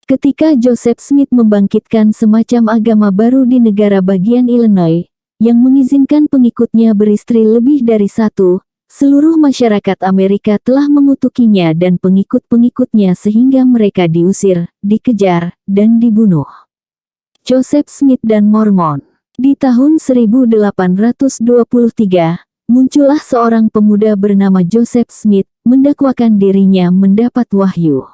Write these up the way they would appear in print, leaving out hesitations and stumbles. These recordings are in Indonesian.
Ketika Joseph Smith membangkitkan semacam agama baru di negara bagian Illinois, yang mengizinkan pengikutnya beristri lebih dari satu, seluruh masyarakat Amerika telah mengutukinya dan pengikut-pengikutnya sehingga mereka diusir, dikejar, dan dibunuh. Joseph Smith dan Mormon. Di tahun 1823, muncullah seorang pemuda bernama Joseph Smith, mendakwakan dirinya mendapat wahyu.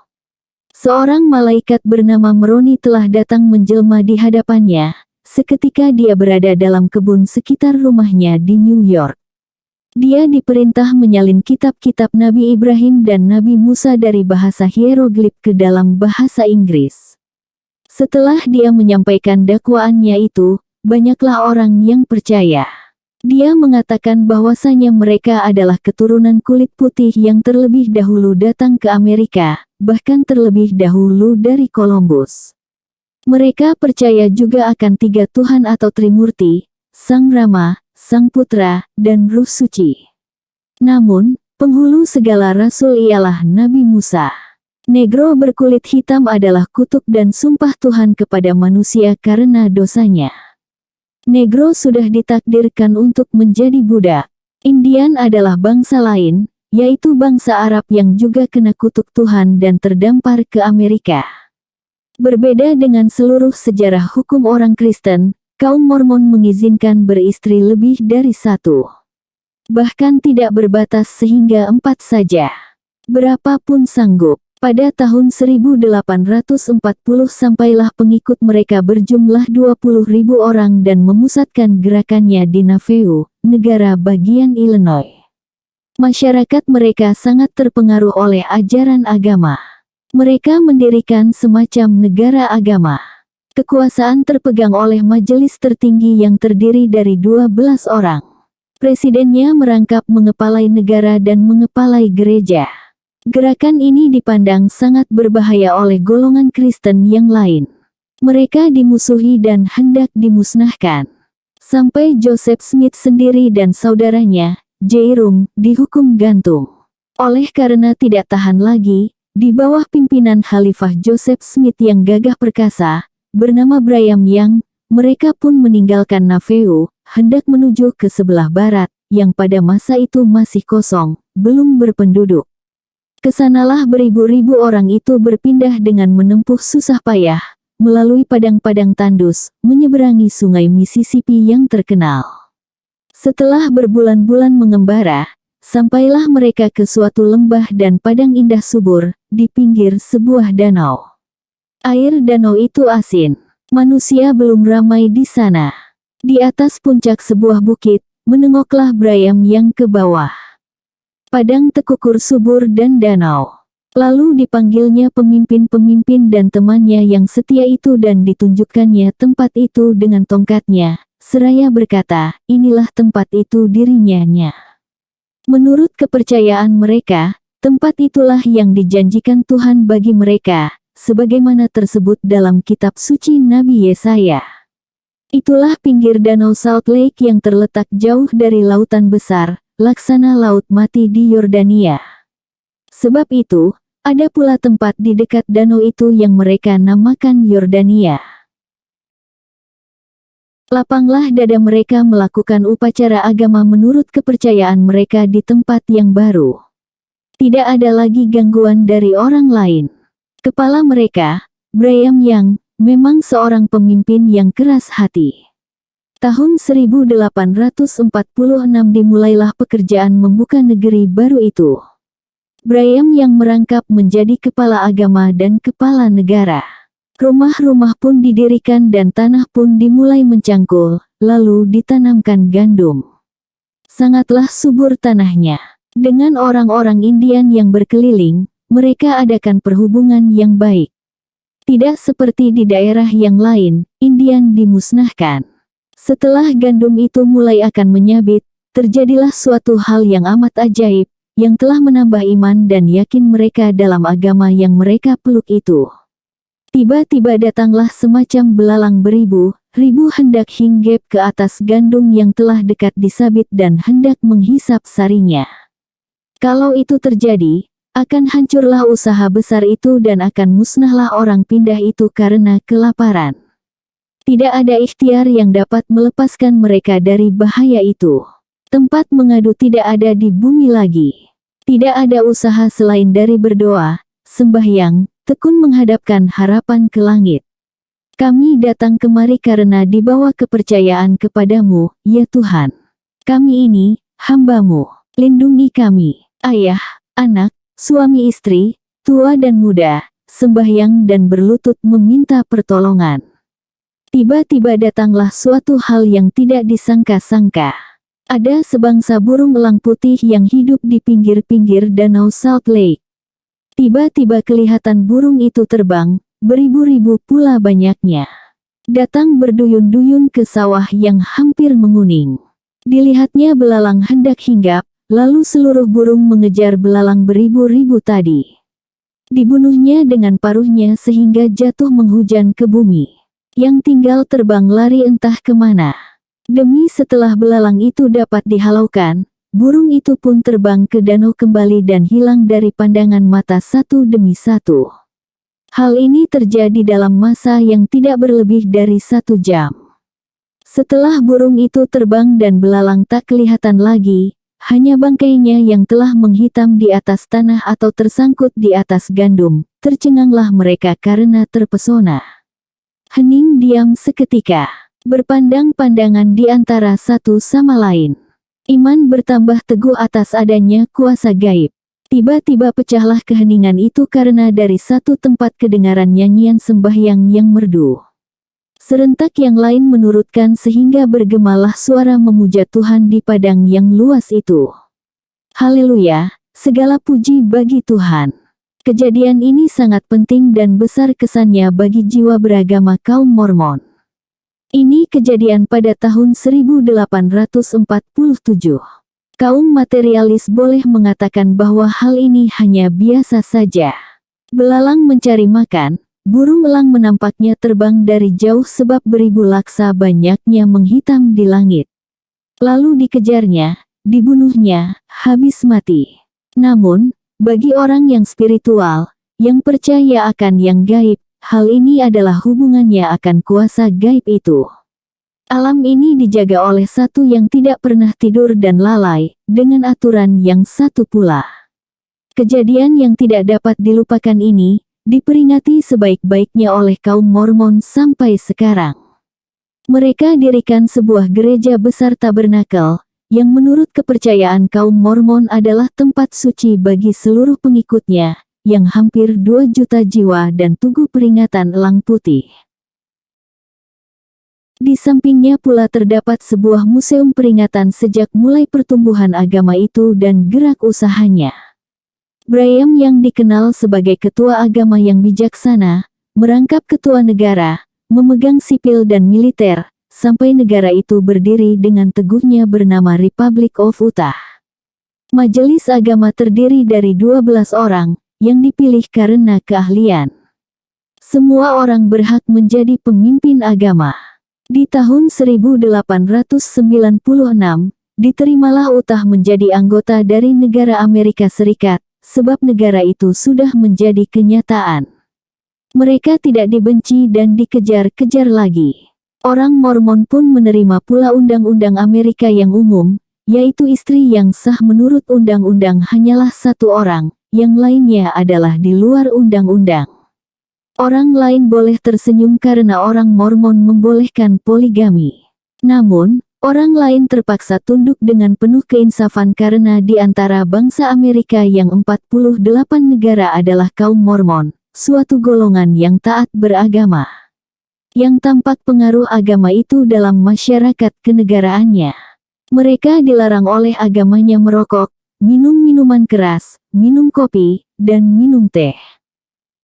Seorang malaikat bernama Moroni telah datang menjelma di hadapannya, seketika dia berada dalam kebun sekitar rumahnya di New York. Dia diperintah menyalin kitab-kitab Nabi Ibrahim dan Nabi Musa dari bahasa hieroglif ke dalam bahasa Inggris. Setelah dia menyampaikan dakwaannya itu, banyaklah orang yang percaya. Dia mengatakan bahwasanya mereka adalah keturunan kulit putih yang terlebih dahulu datang ke Amerika, bahkan terlebih dahulu dari Columbus. Mereka percaya juga akan tiga Tuhan atau Trimurti, Sang Rama, Sang Putra, dan Ruh Suci. Namun, penghulu segala rasul ialah Nabi Musa. Negro berkulit hitam adalah kutuk dan sumpah Tuhan kepada manusia karena dosanya. Negro sudah ditakdirkan untuk menjadi budak. Indian adalah bangsa lain, yaitu bangsa Arab yang juga kena kutuk Tuhan dan terdampar ke Amerika. Berbeda dengan seluruh sejarah hukum orang Kristen, kaum Mormon mengizinkan beristri lebih dari satu. Bahkan tidak berbatas sehingga 4 saja. Berapapun sanggup. Pada tahun 1840 sampailah pengikut mereka berjumlah 20.000 orang dan memusatkan gerakannya di Navajo, negara bagian Illinois. Masyarakat mereka sangat terpengaruh oleh ajaran agama. Mereka mendirikan semacam negara agama. Kekuasaan terpegang oleh majelis tertinggi yang terdiri dari 12 orang. Presidennya merangkap mengepalai negara dan mengepalai gereja. Gerakan ini dipandang sangat berbahaya oleh golongan Kristen yang lain. Mereka dimusuhi dan hendak dimusnahkan. Sampai Joseph Smith sendiri dan saudaranya, Jerome, dihukum gantung. Oleh karena tidak tahan lagi, di bawah pimpinan Khalifah Joseph Smith yang gagah perkasa, bernama Brigham Young, mereka pun meninggalkan Navajo, hendak menuju ke sebelah barat, yang pada masa itu masih kosong, belum berpenduduk. Kesanalah beribu-ribu orang itu berpindah dengan menempuh susah payah, melalui padang-padang tandus, menyeberangi sungai Mississippi yang terkenal. Setelah berbulan-bulan mengembara, sampailah mereka ke suatu lembah dan padang indah subur, di pinggir sebuah danau. Air danau itu asin. Manusia belum ramai di sana. Di atas puncak sebuah bukit, menengoklah Brigham yang ke bawah. Padang tekukur subur dan danau. Lalu dipanggilnya pemimpin-pemimpin dan temannya yang setia itu dan ditunjukkannya tempat itu dengan tongkatnya, seraya berkata, inilah tempat itu dirinya. Menurut kepercayaan mereka, tempat itulah yang dijanjikan Tuhan bagi mereka, sebagaimana tersebut dalam kitab suci Nabi Yesaya. Itulah pinggir danau Salt Lake yang terletak jauh dari lautan besar, laksana Laut Mati di Yordania. Sebab itu, ada pula tempat di dekat danau itu yang mereka namakan Yordania. Lapanglah dada mereka melakukan upacara agama menurut kepercayaan mereka di tempat yang baru. Tidak ada lagi gangguan dari orang lain. Kepala mereka, Brigham Young, memang seorang pemimpin yang keras hati. Tahun 1846 dimulailah pekerjaan membuka negeri baru itu. Brigham yang merangkap menjadi kepala agama dan kepala negara. Rumah-rumah pun didirikan dan tanah pun dimulai mencangkul, lalu ditanamkan gandum. Sangatlah subur tanahnya. Dengan orang-orang Indian yang berkeliling, mereka adakan perhubungan yang baik. Tidak seperti di daerah yang lain, Indian dimusnahkan. Setelah gandum itu mulai akan menyabit, terjadilah suatu hal yang amat ajaib, yang telah menambah iman dan yakin mereka dalam agama yang mereka peluk itu. Tiba-tiba datanglah semacam belalang beribu-ribu hendak hinggap ke atas gandum yang telah dekat disabit dan hendak menghisap sarinya. Kalau itu terjadi, Akan hancurlah usaha besar itu dan akan musnahlah orang pindah itu karena kelaparan. Tidak ada ikhtiar yang dapat melepaskan mereka dari bahaya itu. Tempat mengadu tidak ada di bumi lagi. Tidak ada usaha selain dari berdoa, sembahyang, tekun menghadapkan harapan ke langit. Kami datang kemari karena dibawa kepercayaan kepadamu, ya Tuhan. Kami ini, hamba-Mu. Lindungi kami, ayah, anak, suami istri, tua dan muda, sembahyang dan berlutut meminta pertolongan. Tiba-tiba datanglah suatu hal yang tidak disangka-sangka. Ada sebangsa burung elang putih yang hidup di pinggir-pinggir danau Salt Lake. Tiba-tiba kelihatan burung itu terbang, beribu-ribu pula banyaknya. Datang berduyun-duyun ke sawah yang hampir menguning. Dilihatnya belalang hendak hinggap, lalu seluruh burung mengejar belalang beribu-ribu tadi. Dibunuhnya dengan paruhnya sehingga jatuh menghujan ke bumi. Yang tinggal terbang lari entah kemana. Demi setelah belalang itu dapat dihalaukan, burung itu pun terbang ke danau kembali dan hilang dari pandangan mata satu demi satu. Hal ini terjadi dalam masa yang tidak berlebih dari 1 jam. Setelah burung itu terbang dan belalang tak kelihatan lagi, hanya bangkainya yang telah menghitam di atas tanah atau tersangkut di atas gandum, tercenganglah mereka karena terpesona. Hening diam seketika, berpandang-pandangan di antara satu sama lain. Iman bertambah teguh atas adanya kuasa gaib. Tiba-tiba pecahlah keheningan itu karena dari satu tempat kedengaran nyanyian sembahyang yang merdu. Serentak yang lain menurutkan sehingga bergemalah suara memuja Tuhan di padang yang luas itu. Haleluya, segala puji bagi Tuhan. Kejadian ini sangat penting dan besar kesannya bagi jiwa beragama kaum Mormon. Ini kejadian pada tahun 1847. Kaum materialis boleh mengatakan bahwa hal ini hanya biasa saja. Belalang mencari makan, burung elang menampaknya terbang dari jauh sebab beribu laksa banyaknya menghitam di langit. Lalu dikejarnya, dibunuhnya, habis mati. Namun, bagi orang yang spiritual, yang percaya akan yang gaib, hal ini adalah hubungannya akan kuasa gaib itu. Alam ini dijaga oleh satu yang tidak pernah tidur dan lalai, dengan aturan yang satu pula. Kejadian yang tidak dapat dilupakan ini, diperingati sebaik-baiknya oleh kaum Mormon sampai sekarang. Mereka dirikan sebuah gereja besar tabernakel, yang menurut kepercayaan kaum Mormon adalah tempat suci bagi seluruh pengikutnya, yang hampir 2 juta jiwa dan tugu peringatan elang putih. Di sampingnya pula terdapat sebuah museum peringatan sejak mulai pertumbuhan agama itu dan gerak usahanya. Brigham yang dikenal sebagai ketua agama yang bijaksana, merangkap ketua negara, memegang sipil dan militer, sampai negara itu berdiri dengan teguhnya bernama Republic of Utah. Majelis agama terdiri dari 12 orang, yang dipilih karena keahlian. Semua orang berhak menjadi pemimpin agama. Di tahun 1896, diterimalah Utah menjadi anggota dari negara Amerika Serikat, sebab negara itu sudah menjadi kenyataan. Mereka tidak dibenci dan dikejar-kejar lagi. Orang Mormon pun menerima pula undang-undang Amerika yang umum, yaitu istri yang sah menurut undang-undang hanyalah 1 orang, yang lainnya adalah di luar undang-undang. Orang lain boleh tersenyum karena orang Mormon membolehkan poligami. Namun, orang lain terpaksa tunduk dengan penuh keinsafan karena di antara bangsa Amerika yang 48 negara adalah kaum Mormon, suatu golongan yang taat beragama. Yang tampak pengaruh agama itu dalam masyarakat kenegaraannya. Mereka dilarang oleh agamanya merokok, minum minuman keras, minum kopi, dan minum teh.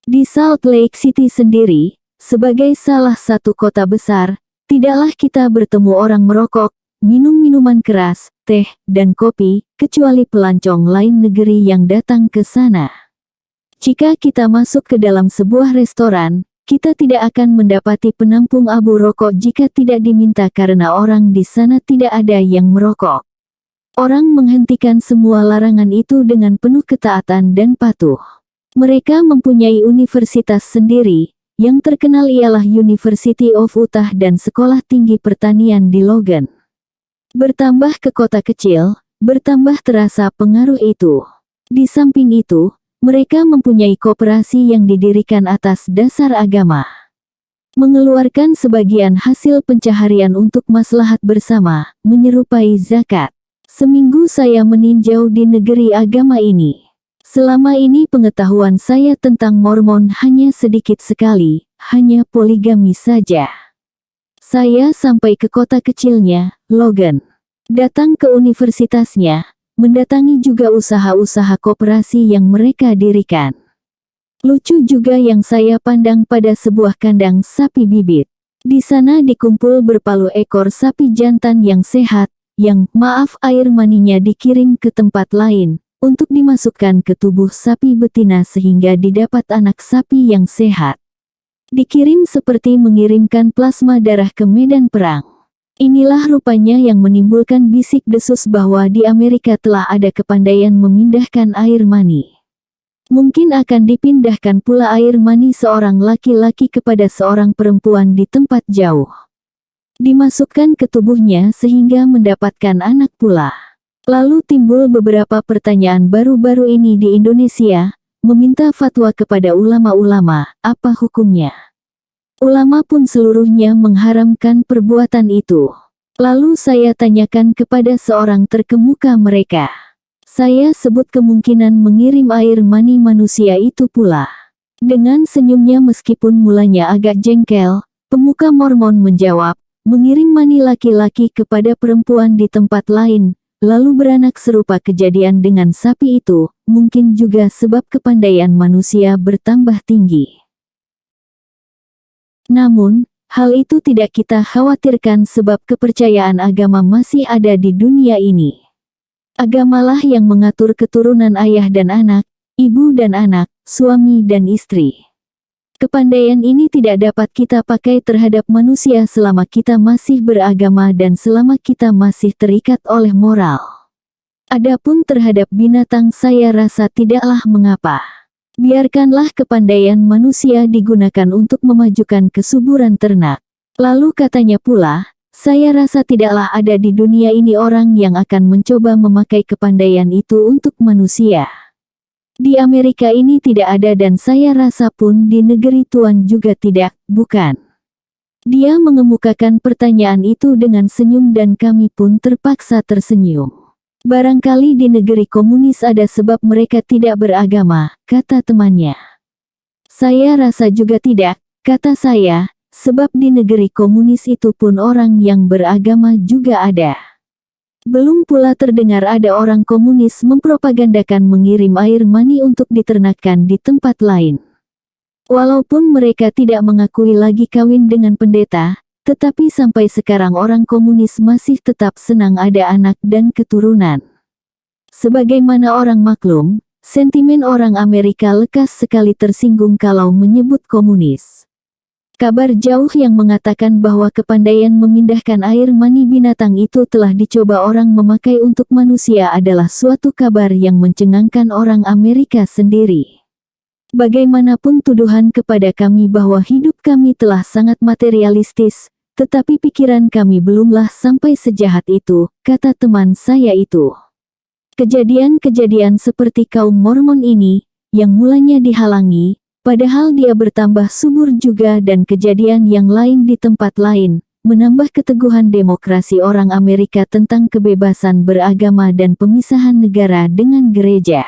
Di Salt Lake City sendiri, sebagai salah satu kota besar, tidaklah kita bertemu orang merokok, minum minuman keras, teh, dan kopi, kecuali pelancong lain negeri yang datang ke sana. Jika kita masuk ke dalam sebuah restoran, kita tidak akan mendapati penampung abu rokok jika tidak diminta karena orang di sana tidak ada yang merokok. Orang menghentikan semua larangan itu dengan penuh ketaatan dan patuh. Mereka mempunyai universitas sendiri, yang terkenal ialah University of Utah dan Sekolah Tinggi Pertanian di Logan. Bertambah ke kota kecil, bertambah terasa pengaruh itu. Di samping itu, mereka mempunyai koperasi yang didirikan atas dasar agama. Mengeluarkan sebagian hasil pencaharian untuk maslahat bersama, menyerupai zakat. Seminggu saya meninjau di negeri agama ini. Selama ini pengetahuan saya tentang Mormon hanya sedikit sekali, hanya poligami saja. Saya sampai ke kota kecilnya, Logan. Datang ke universitasnya, mendatangi juga usaha-usaha koperasi yang mereka dirikan. Lucu juga yang saya pandang pada sebuah kandang sapi bibit. Di sana dikumpul berpalu ekor sapi jantan yang sehat, yang, air maninya dikirim ke tempat lain, untuk dimasukkan ke tubuh sapi betina sehingga didapat anak sapi yang sehat. Dikirim seperti mengirimkan plasma darah ke medan perang. Inilah rupanya yang menimbulkan bisik desus bahwa di Amerika telah ada kepandaian memindahkan air mani. Mungkin akan dipindahkan pula air mani seorang laki-laki kepada seorang perempuan di tempat jauh. Dimasukkan ke tubuhnya sehingga mendapatkan anak pula. Lalu timbul beberapa pertanyaan baru-baru ini di Indonesia, meminta fatwa kepada ulama-ulama, apa hukumnya? Ulama pun seluruhnya mengharamkan perbuatan itu. Lalu saya tanyakan kepada seorang terkemuka mereka. Saya sebut kemungkinan mengirim air mani manusia itu pula. Dengan senyumnya meskipun mulanya agak jengkel, pemuka Mormon menjawab, mengirim mani laki-laki kepada perempuan di tempat lain, lalu beranak serupa kejadian dengan sapi itu, mungkin juga sebab kepandaian manusia bertambah tinggi. Namun, hal itu tidak kita khawatirkan sebab kepercayaan agama masih ada di dunia ini. Agamalah yang mengatur keturunan ayah dan anak, ibu dan anak, suami dan istri. Kepandaian ini tidak dapat kita pakai terhadap manusia selama kita masih beragama dan selama kita masih terikat oleh moral. Adapun terhadap binatang saya rasa tidaklah mengapa. Biarkanlah kepandaian manusia digunakan untuk memajukan kesuburan ternak. Lalu katanya pula, saya rasa tidaklah ada di dunia ini orang yang akan mencoba memakai kepandaian itu untuk manusia. Di Amerika ini tidak ada dan saya rasa pun di negeri Tuhan juga tidak, bukan? Dia mengemukakan pertanyaan itu dengan senyum dan kami pun terpaksa tersenyum. Barangkali di negeri komunis ada sebab mereka tidak beragama, kata temannya. Saya rasa juga tidak, kata saya, sebab di negeri komunis itu pun orang yang beragama juga ada. Belum pula terdengar ada orang komunis mempropagandakan mengirim air mani untuk diternakkan di tempat lain. Walaupun mereka tidak mengakui lagi kawin dengan pendeta, tetapi sampai sekarang orang komunis masih tetap senang ada anak dan keturunan. Sebagaimana orang maklum, sentimen orang Amerika lekas sekali tersinggung kalau menyebut komunis. Kabar jauh yang mengatakan bahwa kepandaian memindahkan air mani binatang itu telah dicoba orang memakai untuk manusia adalah suatu kabar yang mencengangkan orang Amerika sendiri. Bagaimanapun tuduhan kepada kami bahwa hidup kami telah sangat materialistis, tetapi pikiran kami belumlah sampai sejahat itu, kata teman saya itu. Kejadian-kejadian seperti kaum Mormon ini, yang mulanya dihalangi, padahal dia bertambah subur juga dan kejadian yang lain di tempat lain, menambah keteguhan demokrasi orang Amerika tentang kebebasan beragama dan pemisahan negara dengan gereja.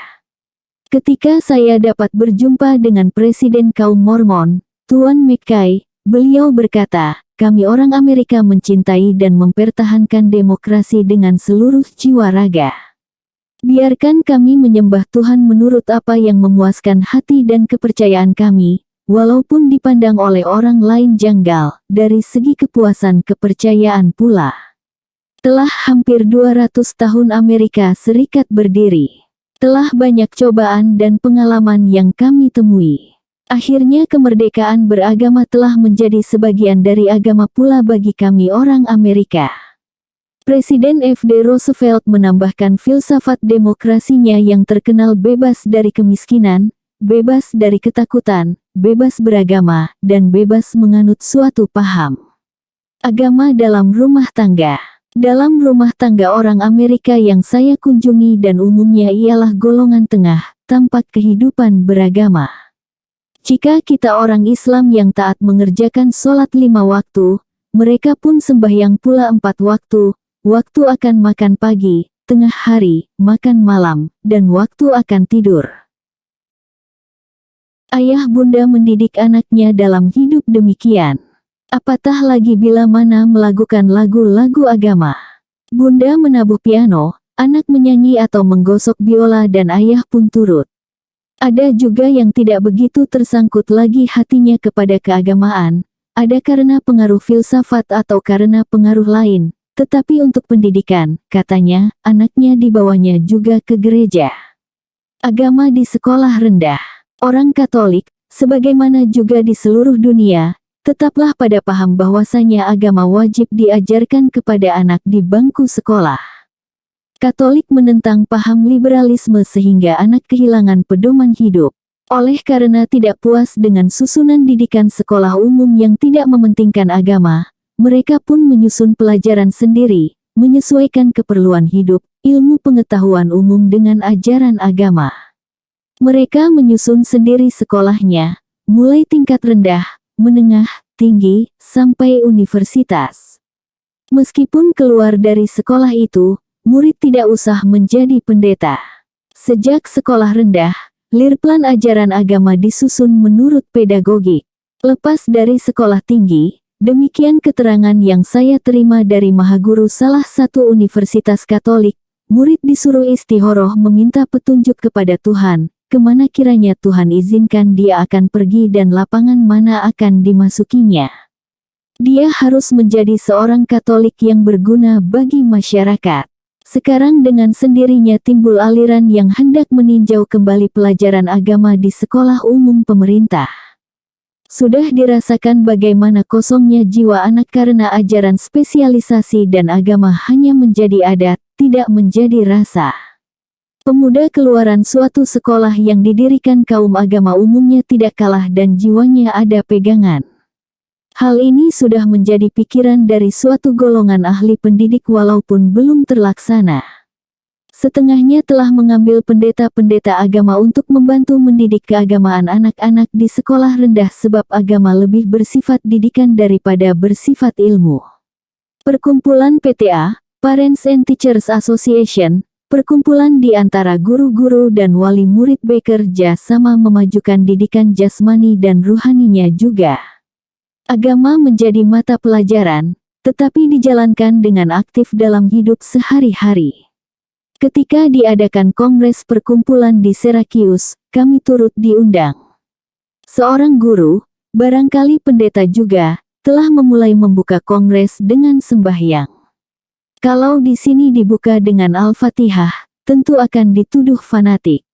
Ketika saya dapat berjumpa dengan Presiden kaum Mormon, Tuan McKay, beliau berkata, kami orang Amerika mencintai dan mempertahankan demokrasi dengan seluruh jiwa raga. Biarkan kami menyembah Tuhan menurut apa yang memuaskan hati dan kepercayaan kami, walaupun dipandang oleh orang lain janggal, dari segi kepuasan kepercayaan pula. Telah hampir 200 tahun Amerika Serikat berdiri. Telah banyak cobaan dan pengalaman yang kami temui. Akhirnya kemerdekaan beragama telah menjadi sebagian dari agama pula bagi kami orang Amerika. Presiden F.D. Roosevelt menambahkan filsafat demokrasinya yang terkenal bebas dari kemiskinan, bebas dari ketakutan, bebas beragama, dan bebas menganut suatu paham agama dalam rumah tangga. Dalam rumah tangga orang Amerika yang saya kunjungi dan umumnya ialah golongan tengah, tampak kehidupan beragama. Jika kita orang Islam yang taat mengerjakan sholat 5 waktu, mereka pun sembahyang pula 4 waktu, waktu akan makan pagi, tengah hari, makan malam, dan waktu akan tidur. Ayah bunda mendidik anaknya dalam hidup demikian. Apatah lagi bila mana melakukan lagu-lagu agama. Bunda menabuh piano, anak menyanyi atau menggosok biola dan ayah pun turut. Ada juga yang tidak begitu tersangkut lagi hatinya kepada keagamaan, ada karena pengaruh filsafat atau karena pengaruh lain, tetapi untuk pendidikan, katanya, anaknya dibawanya juga ke gereja. Agama di sekolah rendah. Orang Katolik, sebagaimana juga di seluruh dunia, tetaplah pada paham bahwasanya agama wajib diajarkan kepada anak di bangku sekolah. Katolik menentang paham liberalisme sehingga anak kehilangan pedoman hidup. Oleh karena tidak puas dengan susunan didikan sekolah umum yang tidak mementingkan agama, mereka pun menyusun pelajaran sendiri, menyesuaikan keperluan hidup, ilmu pengetahuan umum dengan ajaran agama. Mereka menyusun sendiri sekolahnya, mulai tingkat rendah, menengah, tinggi, sampai universitas. Meskipun keluar dari sekolah itu, murid tidak usah menjadi pendeta. Sejak sekolah rendah, lirplan ajaran agama disusun menurut pedagogik. Lepas dari sekolah tinggi, demikian keterangan yang saya terima dari Mahaguru salah satu universitas Katolik, murid disuruh istihoroh meminta petunjuk kepada Tuhan, kemana kiranya Tuhan izinkan dia akan pergi dan lapangan mana akan dimasukinya. Dia harus menjadi seorang Katolik yang berguna bagi masyarakat. Sekarang dengan sendirinya timbul aliran yang hendak meninjau kembali pelajaran agama di sekolah umum pemerintah. Sudah dirasakan bagaimana kosongnya jiwa anak karena ajaran spesialisasi dan agama hanya menjadi adat, tidak menjadi rasa. Pemuda keluaran suatu sekolah yang didirikan kaum agama umumnya tidak kalah dan jiwanya ada pegangan. Hal ini sudah menjadi pikiran dari suatu golongan ahli pendidik walaupun belum terlaksana. Setengahnya telah mengambil pendeta-pendeta agama untuk membantu mendidik keagamaan anak-anak di sekolah rendah sebab agama lebih bersifat didikan daripada bersifat ilmu. Perkumpulan PTA, Parents and Teachers Association, perkumpulan di antara guru-guru dan wali murid bekerja sama memajukan didikan jasmani dan ruhaninya juga. Agama menjadi mata pelajaran, tetapi dijalankan dengan aktif dalam hidup sehari-hari. Ketika diadakan kongres perkumpulan di Syracuse, kami turut diundang. Seorang guru, barangkali pendeta juga, telah memulai membuka kongres dengan sembahyang. Kalau di sini dibuka dengan Al-Fatihah, tentu akan dituduh fanatik.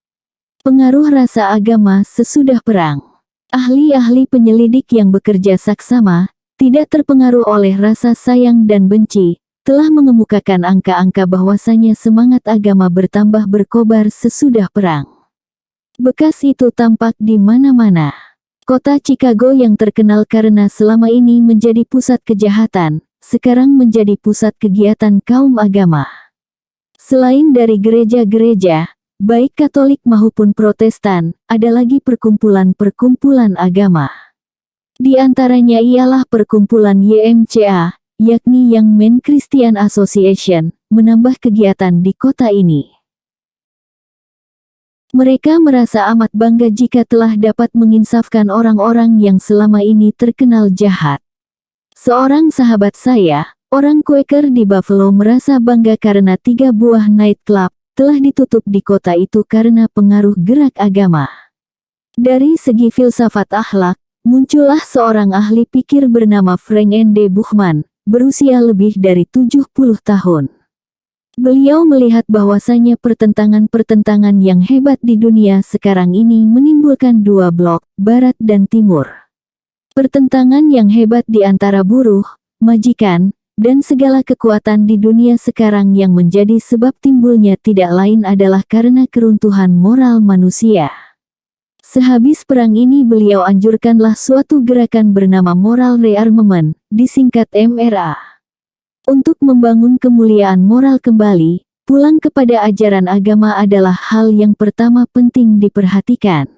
Pengaruh rasa agama sesudah perang. Ahli-ahli penyelidik yang bekerja saksama, tidak terpengaruh oleh rasa sayang dan benci, telah mengemukakan angka-angka bahwasanya semangat agama bertambah berkobar sesudah perang. Bekas itu tampak di mana-mana. Kota Chicago yang terkenal karena selama ini menjadi pusat kejahatan, sekarang menjadi pusat kegiatan kaum agama. Selain dari gereja-gereja, baik Katolik maupun Protestan, ada lagi perkumpulan-perkumpulan agama. Di antaranya ialah perkumpulan YMCA, yakni Young Men Christian Association, menambah kegiatan di kota ini. Mereka merasa amat bangga jika telah dapat menginsafkan orang-orang yang selama ini terkenal jahat. Seorang sahabat saya, orang Quaker di Buffalo merasa bangga karena 3 buah nightclub telah ditutup di kota itu karena pengaruh gerak agama. Dari segi filsafat akhlak, muncullah seorang ahli pikir bernama Frank N. D. Buchman, berusia lebih dari 70 tahun. Beliau melihat bahwasanya pertentangan-pertentangan yang hebat di dunia sekarang ini menimbulkan 2 blok, Barat dan Timur. Pertentangan yang hebat di antara buruh, majikan, dan segala kekuatan di dunia sekarang yang menjadi sebab timbulnya tidak lain adalah karena keruntuhan moral manusia. Sehabis perang ini beliau anjurkanlah suatu gerakan bernama Moral Rearmament, disingkat MRA. Untuk membangun kemuliaan moral kembali, pulang kepada ajaran agama adalah hal yang pertama penting diperhatikan.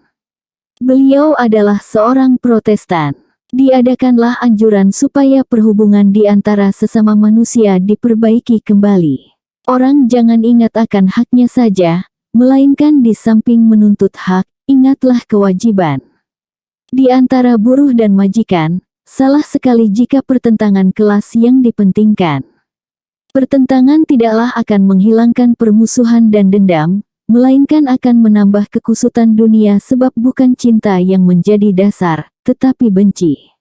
Beliau adalah seorang Protestan. Diadakanlah anjuran supaya perhubungan di antara sesama manusia diperbaiki kembali. Orang jangan ingat akan haknya saja, melainkan di samping menuntut hak, ingatlah kewajiban. Di antara buruh dan majikan, salah sekali jika pertentangan kelas yang dipentingkan. Pertentangan tidaklah akan menghilangkan permusuhan dan dendam, melainkan akan menambah kekusutan dunia sebab bukan cinta yang menjadi dasar, tetapi benci.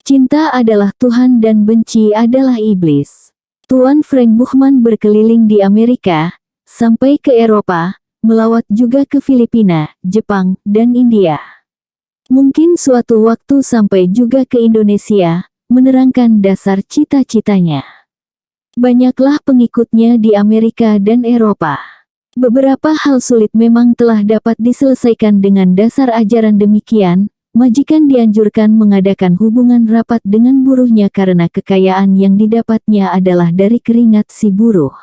Cinta adalah Tuhan dan benci adalah iblis. Tuan Frank Buchman berkeliling di Amerika, sampai ke Eropa, melawat juga ke Filipina, Jepang, dan India. Mungkin suatu waktu sampai juga ke Indonesia, menerangkan dasar cita-citanya. Banyaklah pengikutnya di Amerika dan Eropa. Beberapa hal sulit memang telah dapat diselesaikan dengan dasar ajaran demikian. Majikan dianjurkan mengadakan hubungan rapat dengan buruhnya karena kekayaan yang didapatnya adalah dari keringat si buruh.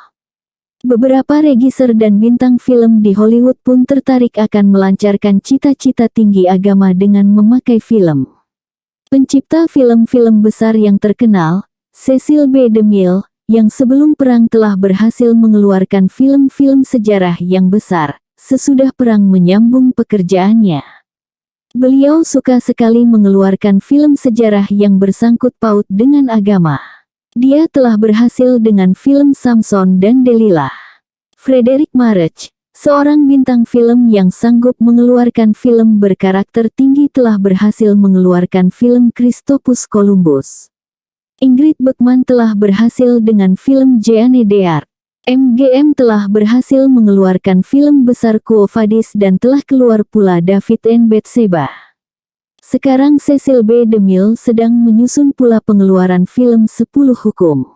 Beberapa regisor dan bintang film di Hollywood pun tertarik akan melancarkan cita-cita tinggi agama dengan memakai film. Pencipta film-film besar yang terkenal, Cecil B. DeMille, yang sebelum perang telah berhasil mengeluarkan film-film sejarah yang besar, sesudah perang menyambung pekerjaannya. Beliau suka sekali mengeluarkan film sejarah yang bersangkut paut dengan agama. Dia telah berhasil dengan film Samson dan Delilah. Frederick March, seorang bintang film yang sanggup mengeluarkan film berkarakter tinggi, telah berhasil mengeluarkan film Christopus Columbus. Ingrid Bergman telah berhasil dengan film Jeanne d'Arc. MGM telah berhasil mengeluarkan film besar Quo Vadis dan telah keluar pula David and Bathsheba. Sekarang Cecil B. DeMille sedang menyusun pula pengeluaran film 10 Hukum.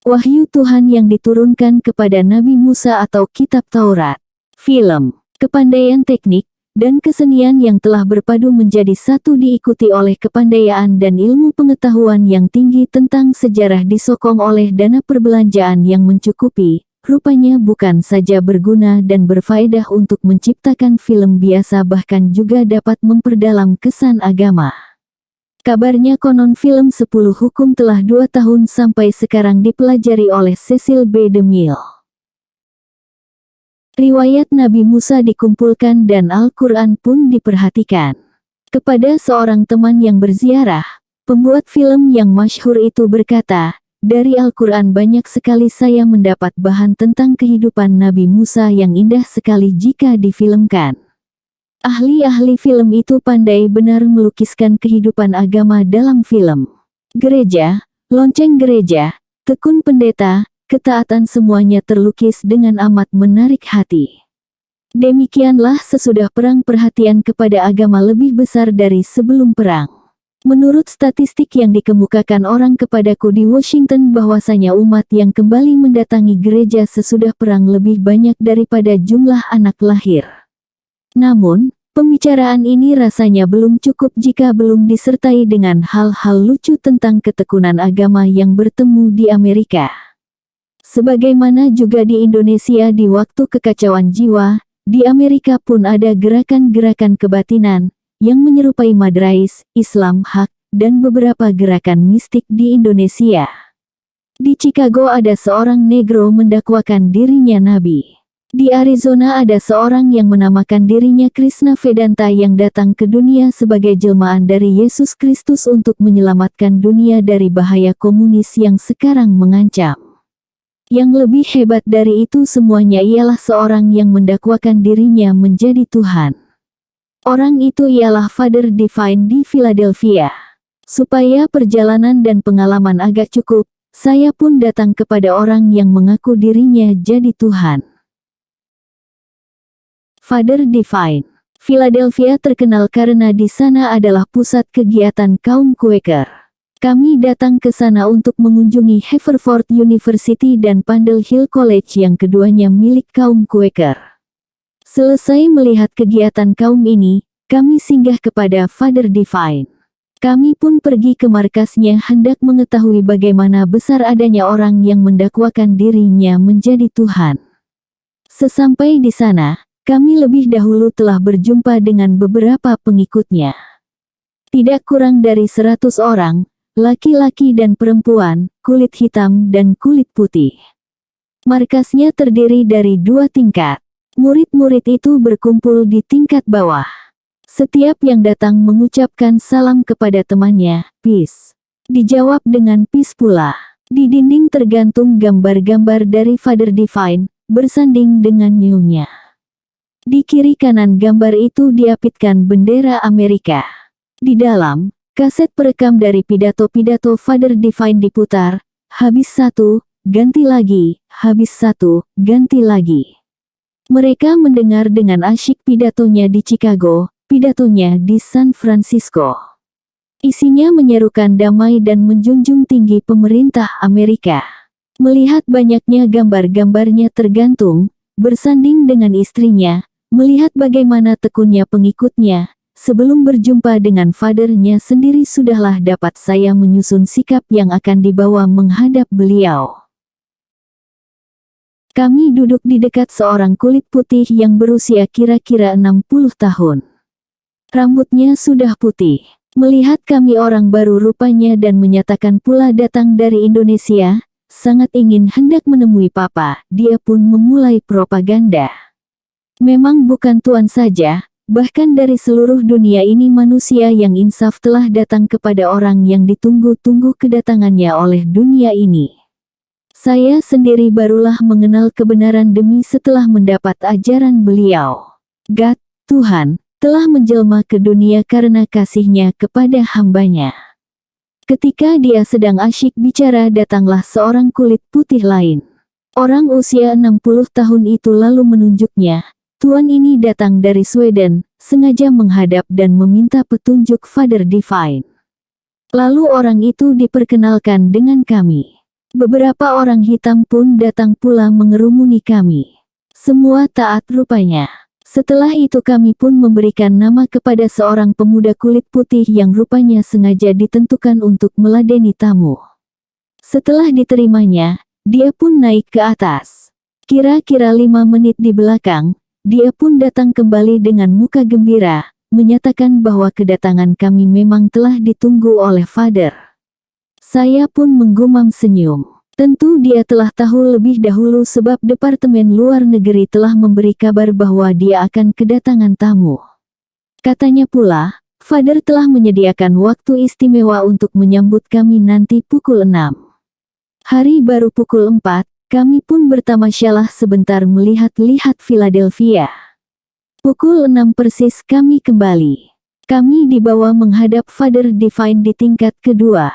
Wahyu Tuhan yang diturunkan kepada Nabi Musa atau Kitab Taurat. Film, kepandaian teknik, dan kesenian yang telah berpadu menjadi satu diikuti oleh kepandaian dan ilmu pengetahuan yang tinggi tentang sejarah disokong oleh dana perbelanjaan yang mencukupi, rupanya bukan saja berguna dan berfaedah untuk menciptakan film biasa, bahkan juga dapat memperdalam kesan agama. Kabarnya konon film 10 Hukum telah 2 tahun sampai sekarang dipelajari oleh Cecil B. DeMille. Riwayat Nabi Musa dikumpulkan dan Al-Quran pun diperhatikan. Kepada seorang teman yang berziarah, pembuat film yang masyhur itu berkata, dari Al-Quran banyak sekali saya mendapat bahan tentang kehidupan Nabi Musa yang indah sekali jika difilmkan. Ahli-ahli film itu pandai benar melukiskan kehidupan agama dalam film. Gereja, lonceng gereja, tekun pendeta, ketaatan semuanya terlukis dengan amat menarik hati. Demikianlah sesudah perang perhatian kepada agama lebih besar dari sebelum perang. Menurut statistik yang dikemukakan orang kepadaku di Washington bahwasanya umat yang kembali mendatangi gereja sesudah perang lebih banyak daripada jumlah anak lahir. Namun, pembicaraan ini rasanya belum cukup jika belum disertai dengan hal-hal lucu tentang ketekunan agama yang bertemu di Amerika. Sebagaimana juga di Indonesia di waktu kekacauan jiwa, di Amerika pun ada gerakan-gerakan kebatinan, yang menyerupai Madrais, Islam Hak, dan beberapa gerakan mistik di Indonesia. Di Chicago ada seorang negro mendakwakan dirinya nabi. Di Arizona ada seorang yang menamakan dirinya Krishna Vedanta yang datang ke dunia sebagai jelmaan dari Yesus Kristus untuk menyelamatkan dunia dari bahaya komunis yang sekarang mengancam. Yang lebih hebat dari itu semuanya ialah seorang yang mendakwakan dirinya menjadi Tuhan. Orang itu ialah Father Divine di Philadelphia. Supaya perjalanan dan pengalaman agak cukup, saya pun datang kepada orang yang mengaku dirinya jadi Tuhan. Father Divine. Philadelphia terkenal karena di sana adalah pusat kegiatan kaum Quaker. Kami datang ke sana untuk mengunjungi Haverford University dan Pandle Hill College yang keduanya milik kaum Quaker. Selesai melihat kegiatan kaum ini, kami singgah kepada Father Divine. Kami pun pergi ke markasnya hendak mengetahui bagaimana besar adanya orang yang mendakwakan dirinya menjadi Tuhan. Sesampai di sana, kami lebih dahulu telah berjumpa dengan beberapa pengikutnya. Tidak kurang dari 100 orang, laki-laki dan perempuan, kulit hitam dan kulit putih. Markasnya terdiri dari 2 tingkat. Murid-murid itu berkumpul di tingkat bawah. Setiap yang datang mengucapkan salam kepada temannya, "Peace." Dijawab dengan peace pula. Di dinding tergantung gambar-gambar dari Father Divine, bersanding dengan nyonya. Di kiri kanan gambar itu diapitkan bendera Amerika. Di dalam, kaset perekam dari pidato-pidato Father Divine diputar, habis satu, ganti lagi, habis satu, ganti lagi. Mereka mendengar dengan asyik pidatonya di Chicago, pidatonya di San Francisco. Isinya menyerukan damai dan menjunjung tinggi pemerintah Amerika. Melihat banyaknya gambar-gambarnya tergantung, bersanding dengan istrinya, melihat bagaimana tekunnya pengikutnya, sebelum berjumpa dengan fathernya sendiri sudahlah dapat saya menyusun sikap yang akan dibawa menghadap beliau. Kami duduk di dekat seorang kulit putih yang berusia kira-kira 60 tahun. Rambutnya sudah putih. Melihat kami orang baru rupanya dan menyatakan pula datang dari Indonesia, sangat ingin hendak menemui Papa, dia pun memulai propaganda. Memang bukan Tuan saja, bahkan dari seluruh dunia ini manusia yang insaf telah datang kepada orang yang ditunggu-tunggu kedatangannya oleh dunia ini. Saya sendiri barulah mengenal kebenaran demi setelah mendapat ajaran beliau. God, Tuhan, telah menjelma ke dunia karena kasih-Nya kepada hambanya. Ketika dia sedang asyik bicara datanglah seorang kulit putih lain. Orang usia 60 tahun itu lalu menunjuknya, Tuan ini datang dari Sweden, sengaja menghadap dan meminta petunjuk Father Divine. Lalu orang itu diperkenalkan dengan kami. Beberapa orang hitam pun datang pula mengerumuni kami. Semua taat rupanya. Setelah itu kami pun memberikan nama kepada seorang pemuda kulit putih yang rupanya sengaja ditentukan untuk meladeni tamu. Setelah diterimanya, dia pun naik ke atas. Kira-kira 5 menit di belakang, dia pun datang kembali dengan muka gembira, menyatakan bahwa kedatangan kami memang telah ditunggu oleh Father. Saya pun menggumam senyum. Tentu dia telah tahu lebih dahulu sebab Departemen Luar Negeri telah memberi kabar bahwa dia akan kedatangan tamu. Katanya pula, Father telah menyediakan waktu istimewa untuk menyambut kami nanti pukul 6. Hari baru pukul 4, kami pun bertamasyalah sebentar melihat-lihat Philadelphia. Pukul 6 persis kami kembali. Kami dibawa menghadap Father Divine di tingkat kedua.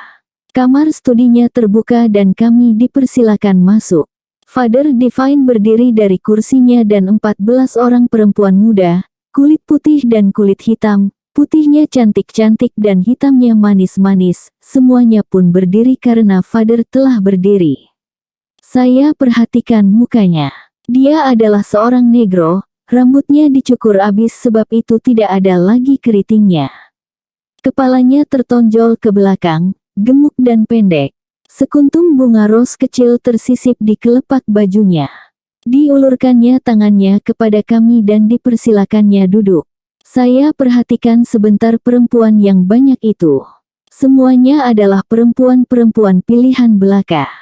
Kamar studinya terbuka dan kami dipersilakan masuk. Father Divine berdiri dari kursinya dan 14 orang perempuan muda, kulit putih dan kulit hitam, putihnya cantik-cantik dan hitamnya manis-manis, semuanya pun berdiri karena Father telah berdiri. Saya perhatikan mukanya. Dia adalah seorang negro, rambutnya dicukur abis sebab itu tidak ada lagi keritingnya. Kepalanya tertonjol ke belakang, gemuk dan pendek. Sekuntum bunga ros kecil tersisip di kelepak bajunya. Diulurkannya tangannya kepada kami dan dipersilakannya duduk. Saya perhatikan sebentar perempuan yang banyak itu. Semuanya adalah perempuan-perempuan pilihan belaka.